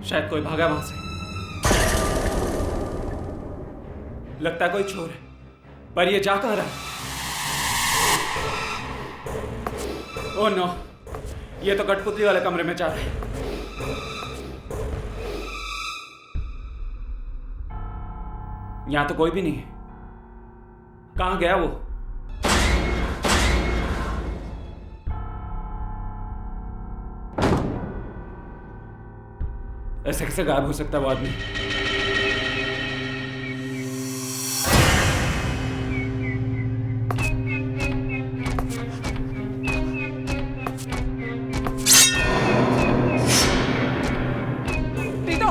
शायद कोई भागा वहां से। लगता है कोई चोर है, पर ये जा कहां रहा है? ओह नो, ये तो कठपुतली वाले कमरे में जा रहा है। यहां तो कोई भी नहीं है। कहां गया वो? ऐसे कैसे गायब हो सकता है वो आदमी? टीटो!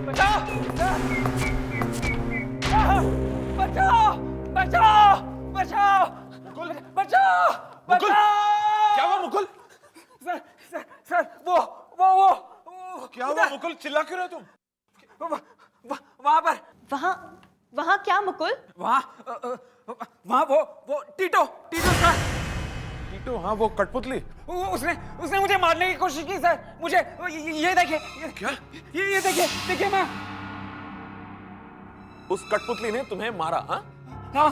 बचाओ! बचाओ! बचाओ! बचाओ! मुकुल! बचाओ! मुकुल! क्या हुआ मुकुल? सर वो क्या हुआ मुकुल? चिल्ला क्यों रहे तुम? वहां पर। वहाँ क्या मुकुल? वहां वो टीटो सर। टीटो? हाँ, वो कठपुतली। उसने मुझे मारने की कोशिश की सर। मुझे ये देखिए। क्या? ये देखिए मैं। उस कठपुतली ने तुम्हें मारा? हाँ।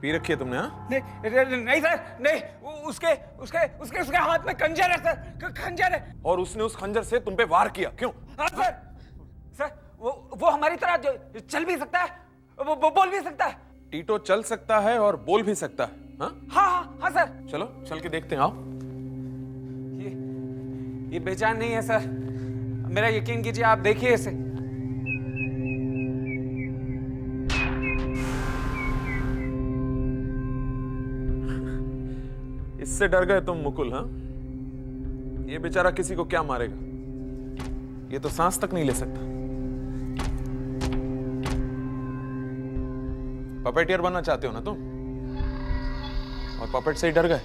पी रखी है तुमने? हाँ? नहीं सर, नहीं। उसके हाथ में खंजर है सर, खंजर है। और उसने उस खंजर से तुम पे वार किया, क्यों? हाँ सर, वो हमारी तरह चल भी सकता है, वो बोल भी सकता है। टीटो चल सकता है और बोल भी सकता है? हाँ सर। चलो चल के देखते हैं, आओ। ये बेजान नहीं है सर, मेरा यकीन कीजिए, आप देखिए इसे। इससे डर गए तुम मुकुल? हाँ, ये बेचारा किसी को क्या मारेगा? ये तो सांस तक नहीं ले सकता। पपेटियर बनना चाहते हो ना तुम? और पपेट से ही डर गए?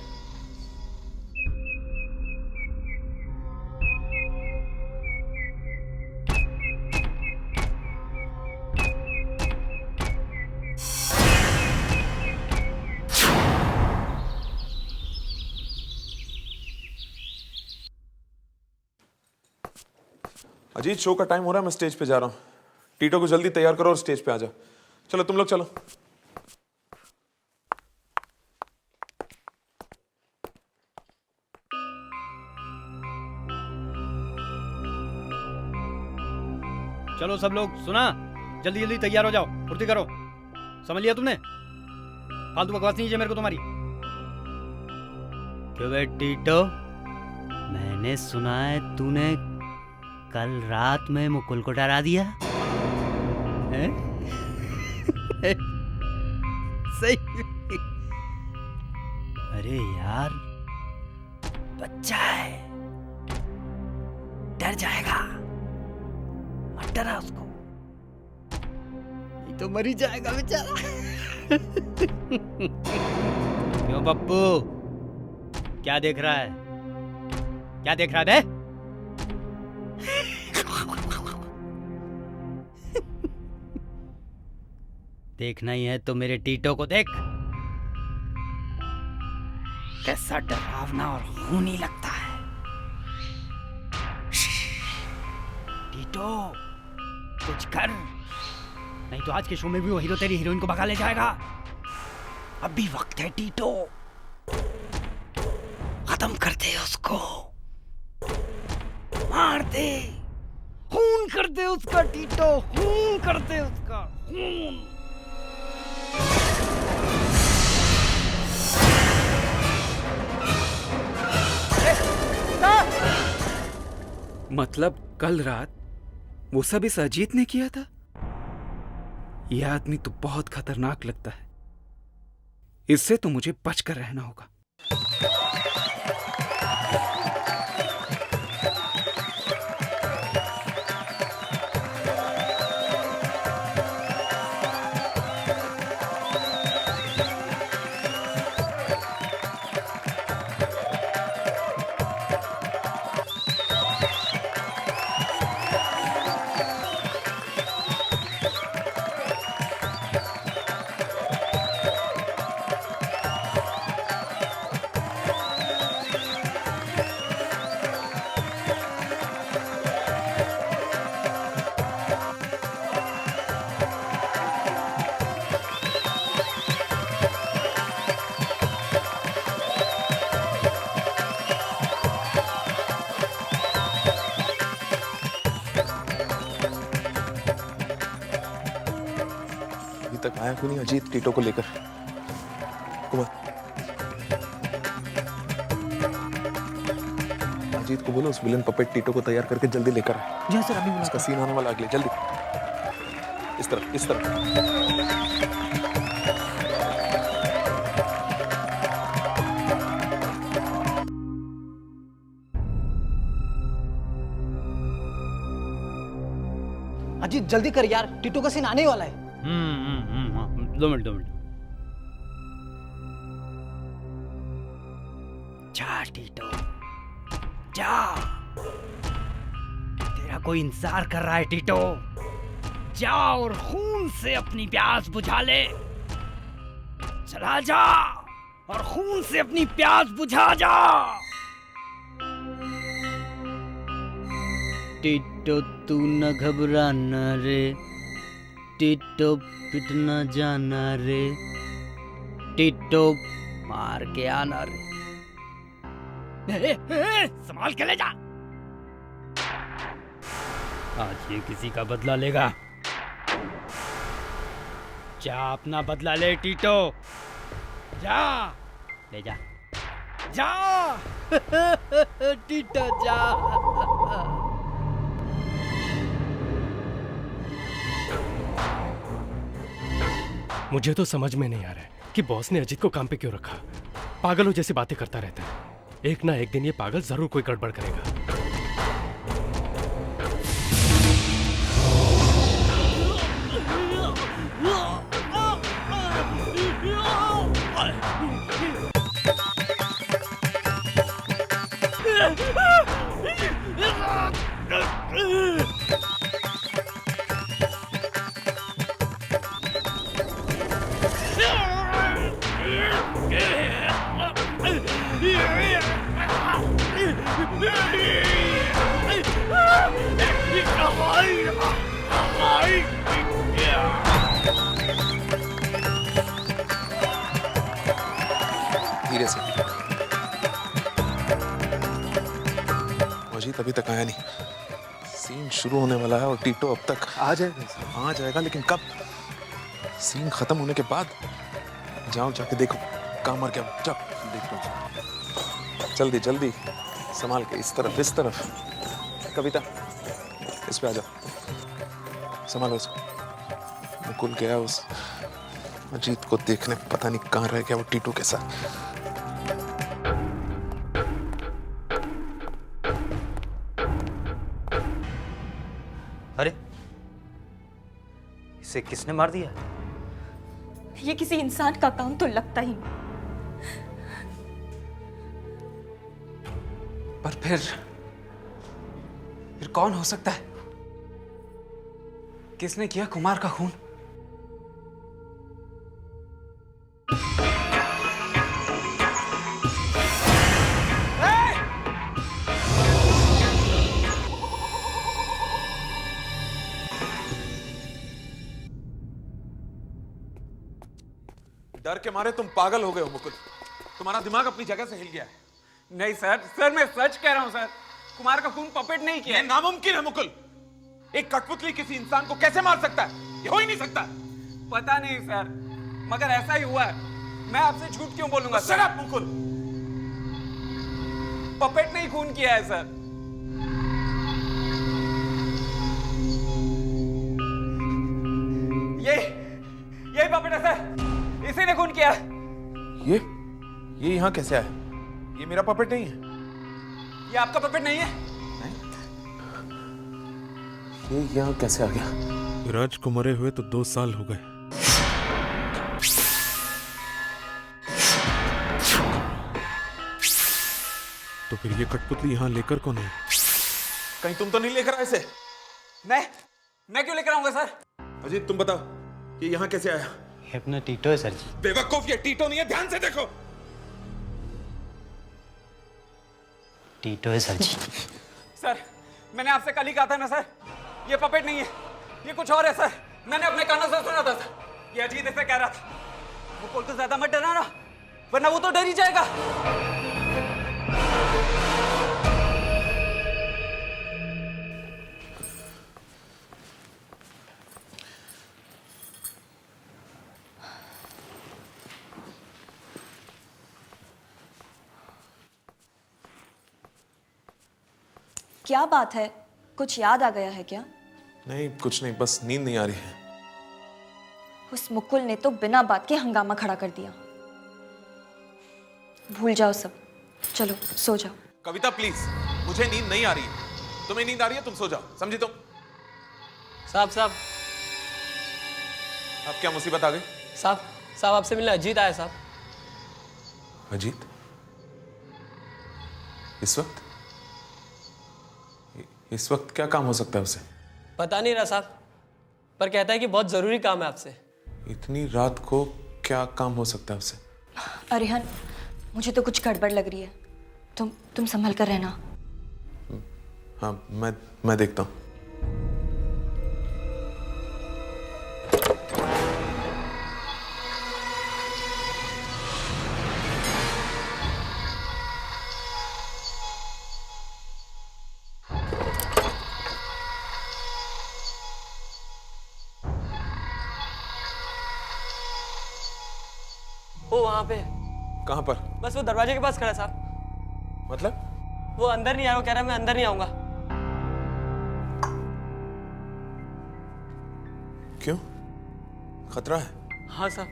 अजीत, शो का टाइम हो रहा है, मैं स्टेज पे जा रहा हूँ। टीटो को जल्दी तैयार करो और स्टेज पे आ जाओ। चलो तुम लोग चलो। चलो सब लोग, सुना? जल्दी जल्दी तैयार हो जाओ, फुर्ती करो। समझ लिया तुमने? फालतू बकवास नहीं चाहिए मेरे को तुम्हारी। क्यों बे टीटो, मैंने सुना है तूने कल रात में मुकुल को डरा दिया है? सही। अरे यार, बच्चा है, डर जाएगा, मत डरा उसको, नहीं तो मर ही जाएगा बेचारा। क्यों पप्पू, क्या देख रहा है? क्या देख रहा है? देखना ही है तो मेरे टीटो को देख, कैसा डरावना और खूनी लगता है। टीटो, कुछ कर, नहीं तो आज के शो में भी वो हीरो तेरी हीरोइन को भगा ले जाएगा। अभी वक्त है टीटो, खत्म कर दे उसको, मार दे, खून कर दे उसका टीटो, खून कर दे उसका खून। मतलब कल रात वो सब इस अजीत ने किया था? यह आदमी तो बहुत खतरनाक लगता है, इससे तो मुझे बचकर रहना होगा। तक आया क्यों नहीं अजीत टीटो को लेकर? कुमार, अजीत को बोलो उस विलन पपेट टीटो को तैयार करके जल्दी लेकर आए। जी सर, अभी उसका सीन आने वाला अगले, जल्दी इस तरफ इस तरफ। अजीत जल्दी कर यार, टीटो का सीन आने वाला है। 2 मिनट 2 मिनट। जा टीटो जा, तेरा कोई इंतजार कर रहा है टीटो। जा और खून से अपनी प्यास बुझा ले। चला जा और खून से अपनी प्यास बुझा जा। टीटो तू न घबराना रे, टीटो पिटना जाना रे, टीटो मार के आना रे। संभाल के ले जा। आज ये किसी का बदला लेगा। जा अपना बदला ले टीटो, जा ले जा जा। टीटो जा। मुझे तो समझ में नहीं आ रहा है कि बॉस ने अजीत को काम पे क्यों रखा। पागलों जैसी बातें करता रहता है। एक ना एक दिन ये पागल जरूर कोई गड़बड़ करेगा। धीरे से। अजीत अभी तक आया नहीं। सीन शुरू होने वाला है और टीटो अब तक आ जाएगा लेकिन कब? सीन खत्म होने के बाद। जाओ जाके देखो कहाँ मर गया। जाओ देखो, जल्दी जल्दी संभाल के। इस तरफ कविता, इस पे आ जाओ, संभालो इसको। मुकुल गया उस अजीत को देखने, पता नहीं कहाँ रह गया वो टीटू के साथ। अरे इसे किसने मार दिया? ये किसी इंसान का काम तो लगता ही नहीं। पर फिर कौन हो सकता है? किसने किया कुमार का खून? डर के मारे तुम पागल हो गए हो मुकुल। तुम्हारा दिमाग अपनी जगह से हिल गया है। नहीं सर, सर मैं सच कह रहा हूं सर। कुमार का खून पपेट नहीं किया। ये नामुमकिन है मुकुल। एक कठपुतली किसी इंसान को कैसे मार सकता है? ये हो ही नहीं सकता। पता नहीं सर, मगर ऐसा ही हुआ है। मैं आपसे झूठ क्यों बोलूंगा sir? Shut up Mukul. Puppet ने ही खून किया है सर। यही पपेट है सर, इसी ने खून किया। ये यहाँ कैसे आया? ये मेरा पपेट नहीं है। ये आपका पपेट नहीं है? ये यहाँ कैसे आ गया? राज को मरे हुए तो 2 साल हो गए। तो फिर ये कठपुतली यहाँ लेकर कौन है? कहीं तुम तो नहीं लेकर आए इसे? मैं क्यों लेकर आऊंगा सर? अजीत तुम बताओ, ये यहाँ कैसे आया? ये अपना टीटो है सर जी। बेवकूफ, ये टीटो नहीं है, ध्यान से देखो। टीटो है सर जी। सर मैंने आपसे कल ही कहा था ना सर, ये पपेट नहीं है, ये कुछ और है सर। मैंने अपने कानों से सुना था सर। ये अजीत ऐसे कह रहा था। मुकुल को ज्यादा मत डराना, वरना वो तो डर ही जाएगा। क्या बात है, कुछ याद आ गया है क्या? नहीं कुछ नहीं, बस नींद नहीं आ रही है। उस मुकुल ने तो बिना बात के हंगामा खड़ा कर दिया। भूल जाओ सब, चलो सो जाओ। कविता प्लीज, मुझे नींद नहीं आ रही है। तुम्हें नींद आ रही है, तुम सो जाओ, समझी तुम? साहब अब क्या मुसीबत आ गई? साहब आपसे मिलने अजीत आया साहब। अजीत? इस वक्त क्या काम हो सकता है उसे? पता नहीं रहा साहब, पर कहता है कि बहुत जरूरी काम है आपसे। इतनी रात को क्या काम हो सकता है उसे? अरिहन, मुझे तो कुछ गड़बड़ लग रही है। तुम संभल कर रहना। हाँ मैं देखता हूँ। वो वहां पे। कहाँ पर? बस वो दरवाजे के पास खड़ा है साहब। मतलब? वो अंदर नहीं आया, वो कह रहा है मैं अंदर नहीं आऊंगा। क्यों? खतरा है? हाँ साहब।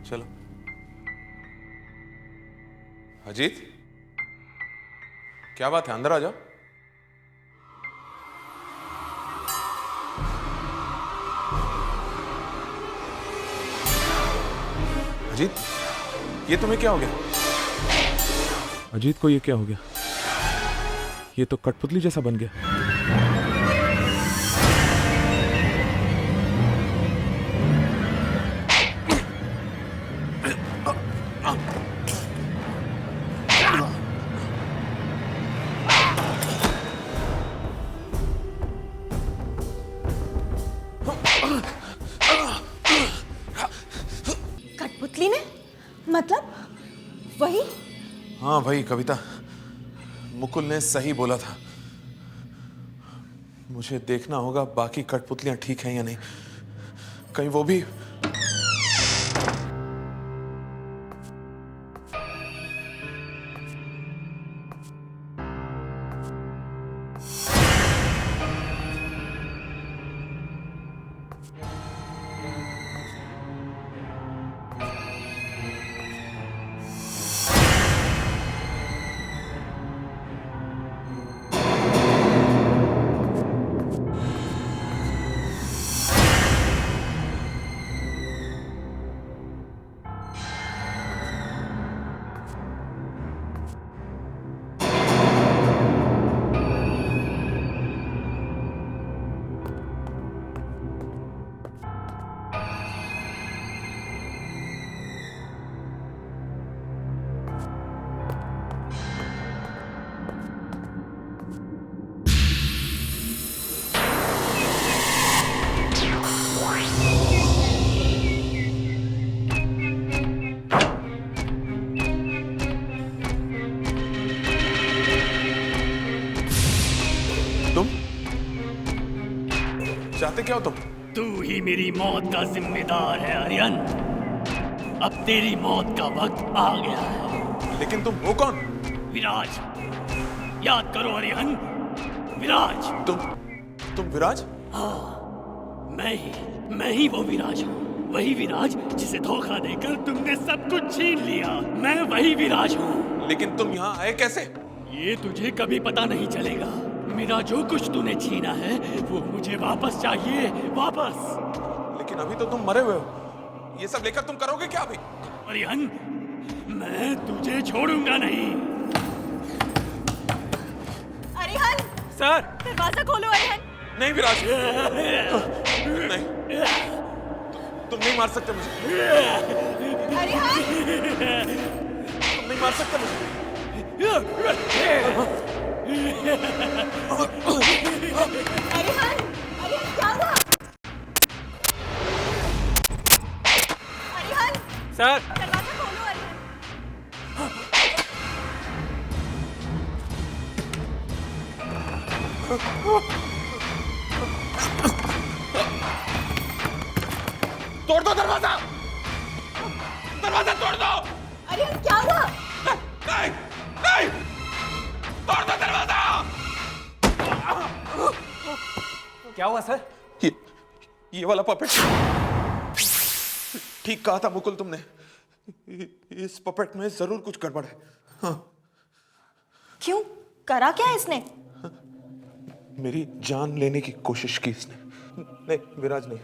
चलो। अजीत, क्या बात है? अंदर आ जाओ। अजीत, ये तुम्हें क्या हो गया? अजीत को ये क्या हो गया? ये तो कठपुतली जैसा बन गया। कठपुतली ने? मतलब वही? हाँ भाई कविता, मुकुल ने सही बोला था। मुझे देखना होगा बाकी कठपुतलियां ठीक हैं या नहीं। कहीं वो भी। चाहते क्या हो तुम? तू ही मेरी मौत का जिम्मेदार है आर्यन। अब तेरी मौत का वक्त आ गया है। लेकिन तुम हो कौन? विराज, याद करो आर्यन, विराज। तुम विराज? हाँ, मैं ही वो विराज हूँ। वही विराज जिसे धोखा देकर तुमने सब कुछ छीन लिया। मैं वही विराज हूँ। लेकिन तुम यहाँ आए कैसे? ये तुझे कभी पता नहीं चलेगा। मेरा जो कुछ तूने छीना है वो मुझे वापस चाहिए, वापस। लेकिन अभी तो तुम मरे हुए हो। ये सब लेकर तुम करोगे क्या अभी? आर्यन, मैं तुझे छोड़ूंगा नहीं। अरिहन! सर! दरवाजा खोलो अरिहन! नहीं विराज, नहीं, तुम नहीं मार सकते मुझे। अरिहन! तुम नहीं मार सकते मुझे। अरिहन! अरिहन क्या हुआ? अरिहन! सर! दरवाजा खोलो अरिहन! तोड़ दो दरवाजा! दरवाजा तोड़ दो! अरिहन क्या हुआ? नहीं! नहीं! तोड़ दो दरवाजा! क्या हुआ सर? ये वाला पपेट। ठीक कहा था मुकुल तुमने। इस पपेट में जरूर कुछ गड़बड़ है। हाँ। क्यों? करा क्या इसने? मेरी जान लेने की कोशिश की इसने। नहीं विराज नहीं,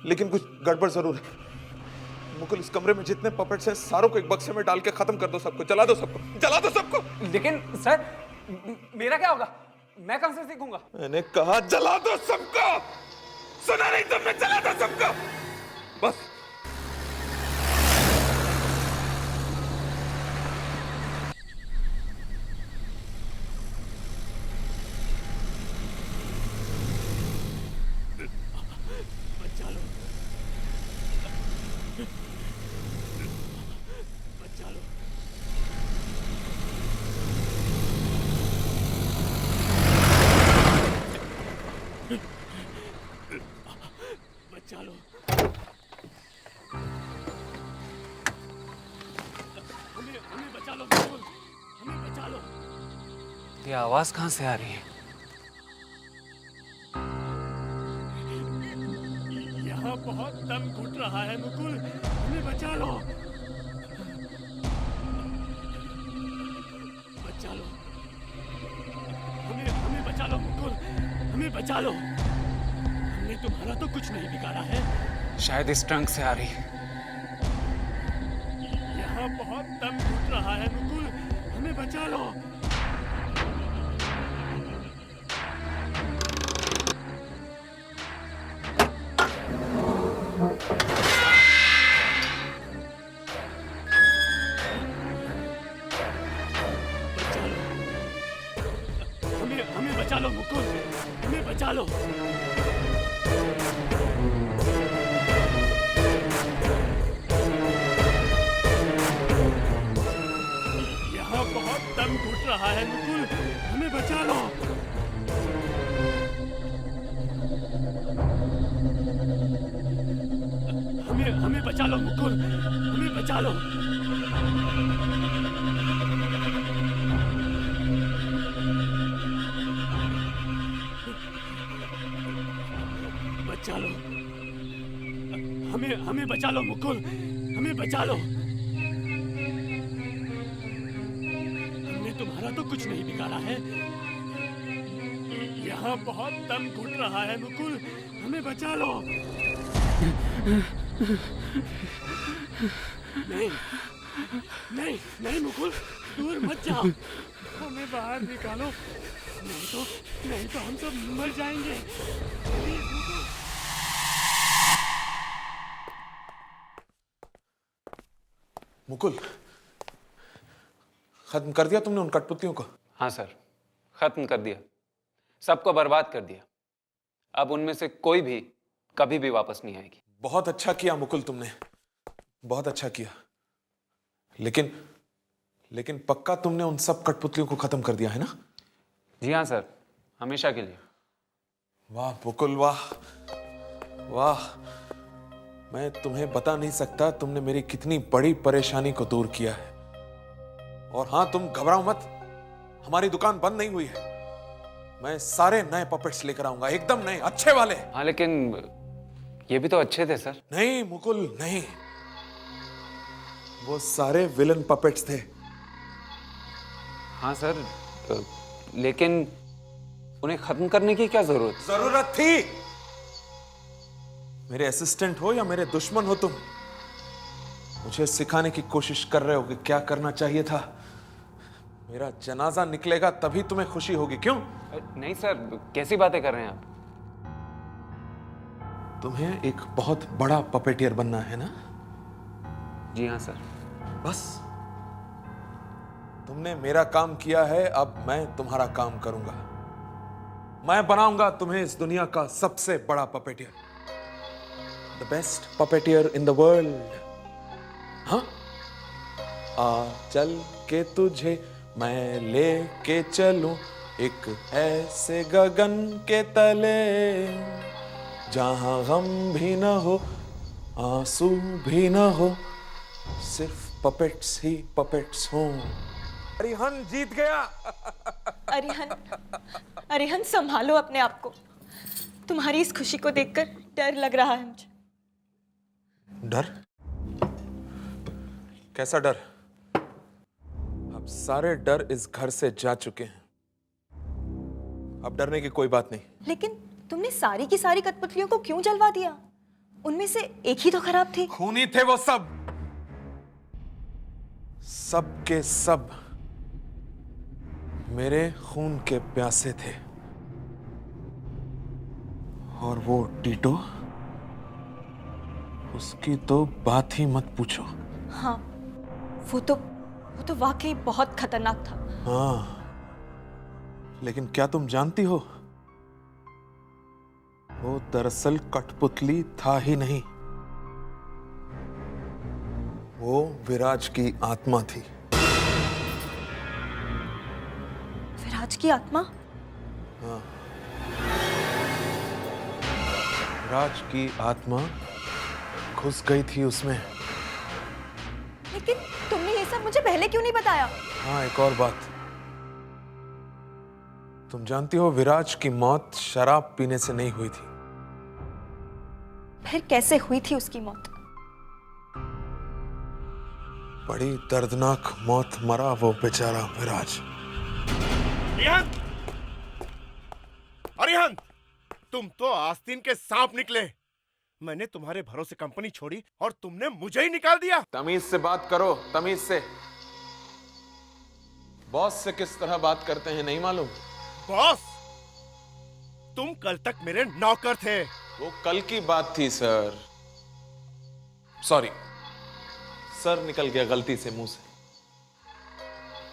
लेकिन कुछ गड़बड़ जरूर है। मुकुल, इस कमरे में जितने पपेट्स हैं सारों को एक बक्से में डाल के खत्म कर दो सबको, जला दो सबको, जला दो सबको। लेकिन सर, मेरा क्या होगा? मैं कहां से सीखूंगा? मैंने कहा जला दो सबको। सुना नहीं तुमने? जला दो सबको बस। बचा लो, बचा लो। बचा लो। हमें बचा लो, बिल्कुल हमें बचा लो। ये आवाज कहां से आ रही है? यहाँ बहुत दम घुट रहा है मुकुल, हमें बचा लो। बचा लो, हमें बचा लो मुकुल, हमें बचा लो। हमने तुम्हारा तो कुछ नहीं बिगाड़ा है। शायद इस ट्रंक से आ रही है। यहाँ बहुत दम घुट रहा है मुकुल, हमें बचा लो। हमें बचा लो मुकुल, हमें बचा लो। यहाँ बहुत दम घुट रहा है मुकुल, हमें बचा लो। हमें बचा लो मुकुल, हमें बचा लो। बचा लो, हमें बचा लो मुकुल, हमें बचा लो। हमने तुम्हारा तो कुछ नहीं बिगाड़ा है। यहाँ बहुत दम घुट रहा है मुकुल, हमें बचा लो। नहीं नहीं नहीं मुकुल, दूर मत जाओ, हमें बाहर निकालो, नहीं तो हम सब मर जाएंगे। प्लीज मुकुल। मुकुल, खत्म कर दिया तुमने उन कठपुतलियों को? हाँ सर, खत्म कर दिया, सबको बर्बाद कर दिया। अब उनमें से कोई भी कभी भी वापस नहीं आएगी। बहुत अच्छा किया मुकुल तुमने, बहुत अच्छा किया। लेकिन पक्का तुमने उन सब कठपुतलियों को खत्म कर दिया है ना? जी हाँ सर, हमेशा के लिए। वाह मुकुल वाह वाह, मैं तुम्हें बता नहीं सकता तुमने मेरी कितनी बड़ी परेशानी को दूर किया है। और हाँ, तुम घबराओ मत, हमारी दुकान बंद नहीं हुई है। मैं सारे नए पपेट्स लेकर आऊंगा, एकदम नए, अच्छे वाले। हाँ लेकिन ये भी तो अच्छे थे सर। नहीं मुकुल नहीं, वो सारे विलन पपेट्स थे। हाँ सर, लेकिन उन्हें खत्म करने की क्या जरूरत थी? मेरे असिस्टेंट हो या मेरे दुश्मन हो तुम, मुझे सिखाने की कोशिश कर रहे हो कि क्या करना चाहिए था। मेरा जनाजा निकलेगा तभी तुम्हें खुशी होगी, क्यों? नहीं सर, कैसी बातें कर रहे हैं आप? तुम्हें एक बहुत बड़ा पपेटियर बनना है ना? जी हाँ सर। बस तुमने मेरा काम किया है, अब मैं तुम्हारा काम करूंगा। मैं बनाऊंगा तुम्हें इस दुनिया का सबसे बड़ा puppeteer, the best puppeteer in the world. हाँ, आ चल के तुझे मैं लेके चलूं एक ऐसे गगन के तले, जहां गम भी ना हो आंसू भी ना हो, सिर्फ पपेट्स ही पपेट्स हों। अरिहन जीत गया। अरिहन संभालो अपने आप को। तुम्हारी इस खुशी को देखकर डर लग रहा है मुझे। डर? कैसा डर? अब सारे डर इस घर से जा चुके हैं, अब डरने की कोई बात नहीं। लेकिन तुमने सारी की सारी कठपुतलियों को क्यों जलवा दिया? उनमें से एक ही तो खराब थी। खूनी थे वो सब, सब के सब मेरे खून के प्यासे थे। और वो टीटो, उसकी तो बात ही मत पूछो। हाँ, वो तो वाकई बहुत खतरनाक था। हाँ, लेकिन क्या तुम जानती हो, वो दरअसल कठपुतली था ही नहीं, वो विराज की आत्मा थी। विराज की आत्मा? हाँ, विराज की आत्मा घुस गई थी उसमें। लेकिन तुमने ये सब मुझे पहले क्यों नहीं बताया? हाँ, एक और बात, तुम जानती हो विराज की मौत शराब पीने से नहीं हुई थी। फिर कैसे हुई थी उसकी मौत? बड़ी दर्दनाक मौत मरा वो बेचारा विराज। अरिहंत, तुम तो आस्तीन के सांप निकले। मैंने तुम्हारे भरोसे कंपनी छोड़ी और तुमने मुझे ही निकाल दिया। तमीज से बात करो, तमीज से। बॉस से किस तरह बात करते हैं नहीं मालूम? बॉस, तुम कल तक मेरे नौकर थे। वो कल की बात थी सर, सॉरी, सर निकल गया गलती से मुंह से,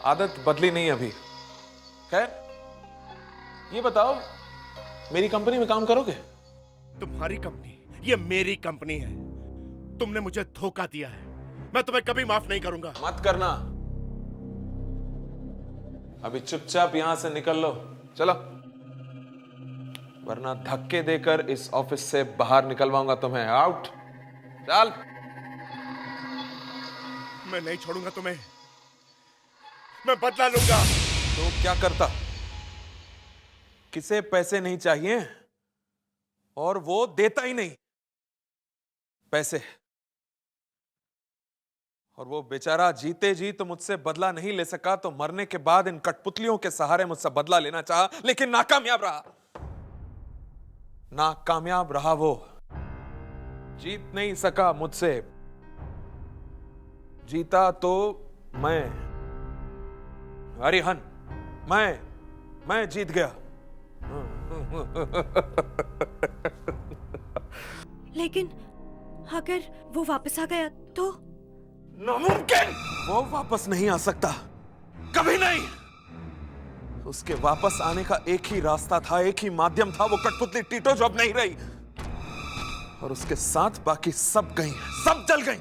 आदत बदली नहीं अभी। खैर, ये बताओ, मेरी कंपनी में काम करोगे? तुम्हारी कंपनी? ये मेरी कंपनी है। तुमने मुझे धोखा दिया है, मैं तुम्हें कभी माफ नहीं करूंगा। मत करना, अभी चुपचाप यहां से निकल लो, चलो, वरना धक्के देकर इस ऑफिस से बाहर निकलवाऊंगा तुम्हें। आउट, चल। मैं नहीं छोड़ूंगा तुम्हें, मैं बदला लूंगा। तो क्या करता? किसे पैसे नहीं चाहिए और वो देता ही नहीं पैसे, और वो बेचारा जीते जी तो मुझसे बदला नहीं ले सका, तो मरने के बाद इन कठपुतलियों के सहारे मुझसे बदला लेना चाहा, लेकिन नाकामयाब रहा। नाकामयाब रहा वो, जीत नहीं सका मुझसे। जीता तो मैं, अरिहन, मैं जीत गया। लेकिन अगर वो वापस आ गया तो? नामुमकिन, वो वापस नहीं आ सकता, कभी नहीं। उसके वापस आने का एक ही रास्ता था, एक ही माध्यम था, वो कठपुतली टीटो जो अब नहीं रही, और उसके साथ बाकी सब गई, सब जल गई।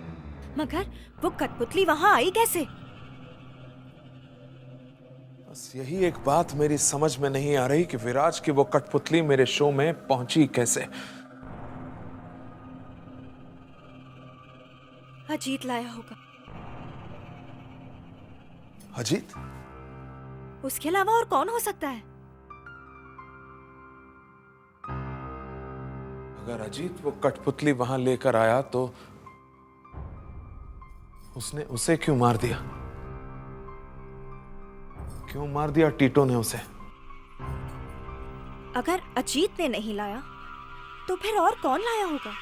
मगर वो कठपुतली वहां आई कैसे? बस यही एक बात मेरी समझ में नहीं आ रही कि विराज की वो कठपुतली मेरे शो में पहुंची कैसे। अजीत लाया होगा। अजीत? उसके अलावा और कौन हो सकता है? अगर अजीत वो कठपुतली वहां लेकर आया तो उसने उसे क्यों मार दिया? क्यों मार दिया टीटो ने उसे? अगर अजीत ने नहीं लाया तो फिर और कौन लाया होगा?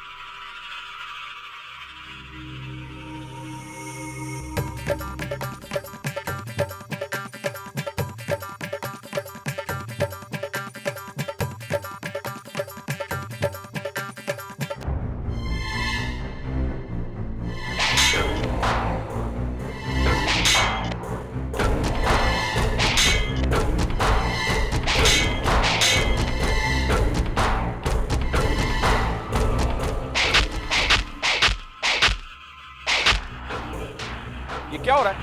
ये क्या हो रहा है?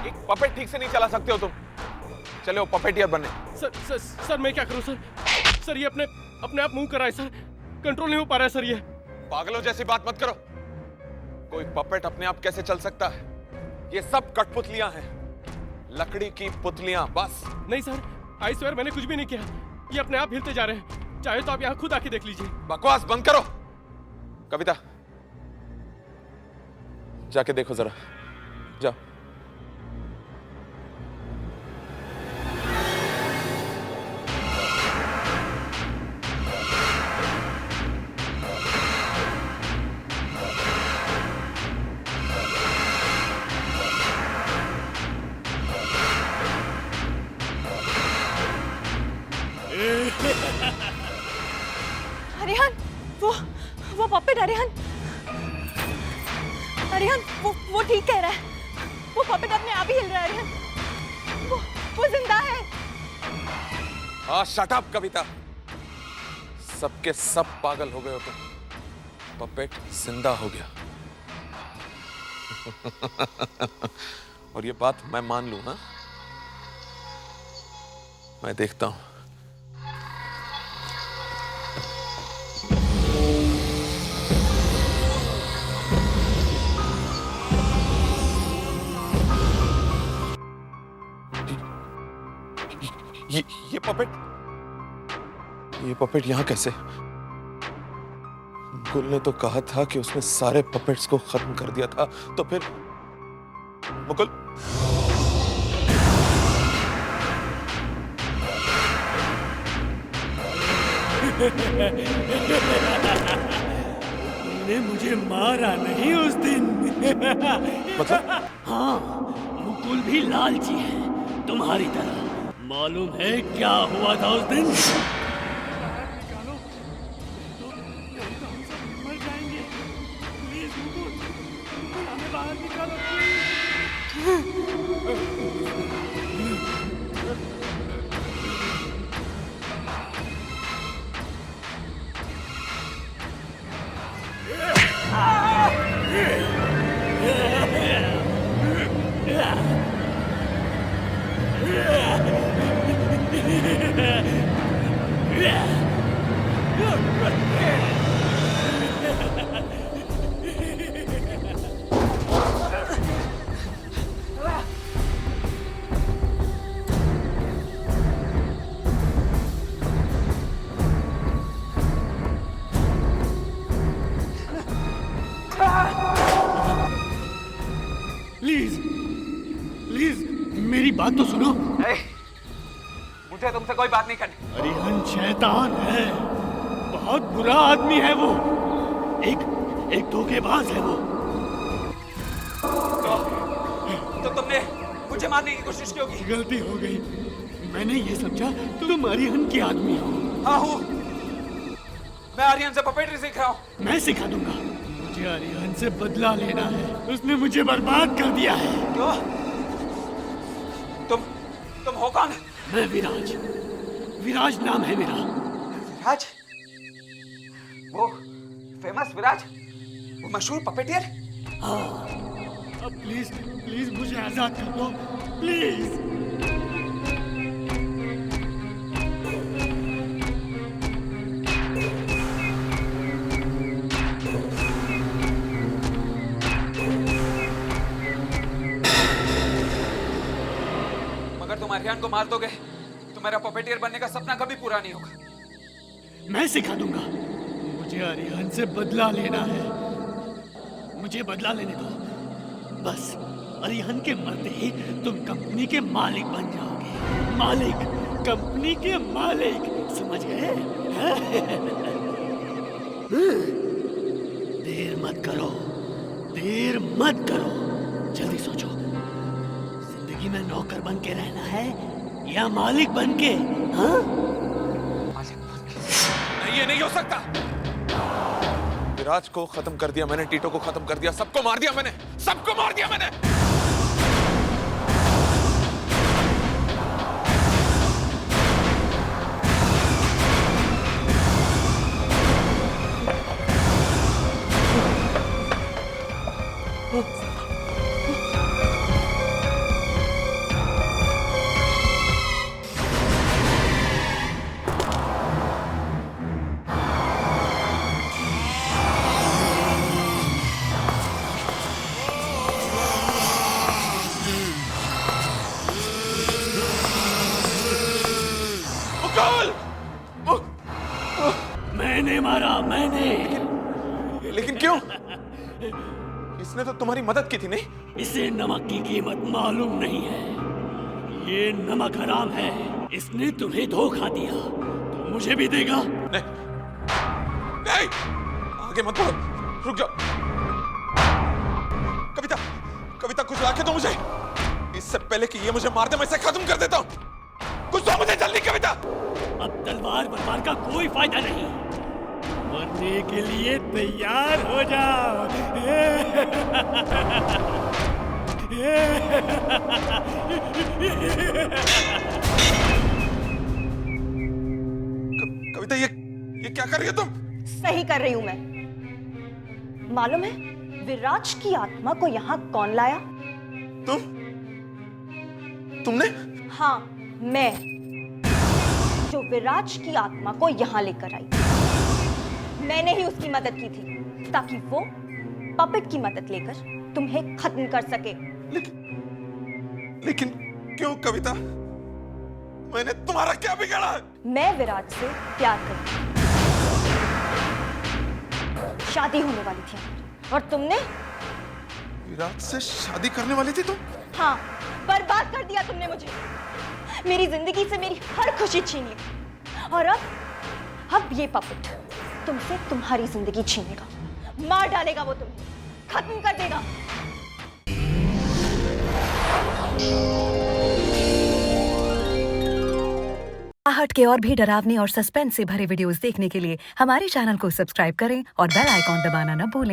एक पपेट ठीक से नहीं चला सकते हो तुम? चले हो पपेटियर बनने। सर मैं क्या करूं सर? सर ये अपने आप मूव कर रहा है सर, कंट्रोल नहीं हो पा रहा है सर ये। पागलों जैसी बात मत करो। कोई पपेट अपने आप कैसे चल सकता है? ये सब कठपुतलियां हैं, लकड़ी की पुतलियां बस। नहीं सर, आई स्वेयर मैंने कुछ भी नहीं किया। ये अपने आप हिलते जा रहे हैं। चाहे तो आप यहाँ खुद आके देख लीजिए। बकवास बंद करो। कविता, जाके देखो जरा, जाओ। अरिहन, वो पपेट अरिहन वो ठीक कह रहा है। वो पपेट अपने आप ही हिल रहा है अरिहन। वो जिंदा है। हाँ, शट अप कविता। सबके सब पागल हो गए हो तुम। पपेट जिंदा हो गया। और ये बात मैं मान लूं ना? मैं देखता हूं। ये पपेट यहां कैसे? गुल ने तो कहा था कि उसने सारे पपेट्स को खत्म कर दिया था, तो फिर मुकुल? तूने मुझे मारा नहीं उस दिन। मतलब? हाँ, मुकुल भी लालची है तुम्हारी तरह। मालूम है क्या हुआ था उस दिन? निकालो, नहीं तो हम सब मर जाएंगे। प्लीज मुकुल, हमें बाहर निकालो। प्लीज मेरी बात तो सुनो। मुझे तुमसे कोई बात नहीं करनी। अरिहन शैतान है, बहुत बुरा आदमी है वो। एक धोखेबाज है वो। तो तुमने मुझे मारने की कोशिश क्यों की? गलती हो गई। मैंने ये समझा तुम अरिहन की आदमी हो। हाँ हूँ। मैं अरिहन से पपेटरी सीख रहा हूँ। मैं सिखा दूंगा। मुझे अरिहन से बदला लेना है। उसने मुझे बर्बाद कर दिया है। क्यों? तुम हो कौन? मैं विराज नाम है मेरा। विराज? वो फेमस विराज? वो मशहूर पपेटियर? हाँ, प्लीज प्लीज मुझे आजाद कर दो प्लीज। मगर तुम अरियान को मार दोगे तो मेरा पपेटियर बनने का सपना कभी पूरा नहीं होगा। मैं सिखा दूंगा। मुझे अरियान से बदला लेना है, मुझे बदला लेने दो। बस अरियान के मरते ही तुम कंपनी के मालिक बन जाओगे। मालिक, कंपनी के मालिक, समझ गए? देर मत करो, देर मत करो, जल्दी सोचो। जिंदगी में नौकर बन के रहना है या मालिक बन के? हाँ? नहीं, ये नहीं हो सकता। विराज को खत्म कर दिया मैंने, टीटो को खत्म कर दिया, सबको मार दिया मैंने, सबको मार दिया मैंने। मैंने मारा, मैंने। लेकिन क्यों? इसने तो तुम्हारी मदद की थी, नहीं? इसे नमक की कीमत मालूम नहीं है। ये नमक हराम है। इसने तुम्हें धोखा दिया तो मुझे भी देगा। नहीं, आगे मत बढ़ो, रुक जाओ। कविता, कविता कुछ लाके दो मुझे। इससे पहले कि ये मुझे मार दे मैं इसे खत्म कर देता हूँ। कुछ दो मुझे जल्दी कविता। अब तलवार बरबार का कोई फायदा नहीं। मरने के लिए तैयार हो जाओ। कविता, ये क्या कर रही हो तुम? सही कर रही हूं मैं। मालूम है विराज की आत्मा को यहाँ कौन लाया? तुमने? हाँ, मैं, जो विराज की आत्मा को यहाँ लेकर आई। मैंने ही उसकी मदद की थी ताकि वो पपेट की मदद लेकर तुम्हें खत्म कर सके। लेकिन क्यों कविता? मैंने तुम्हारा क्या बिगाड़ा? मैं विराज से प्यार करती हूँ। शादी होने वाली थी और तुमने? विराज से शादी करने वाली थी तुम? हाँ, बर्बाद कर दिया तुमने मुझे। मेरी जिंदगी से मेरी हर खुशी छीन ली। और अब ये पपेट तुमसे तुम्हारी जिंदगी छीनेगा, मार डालेगा, वो तुम्हें खत्म कर देगा। आहट के और भी डरावने और सस्पेंस से भरे वीडियोस देखने के लिए हमारे चैनल को सब्सक्राइब करें और बेल आइकॉन दबाना न भूलें।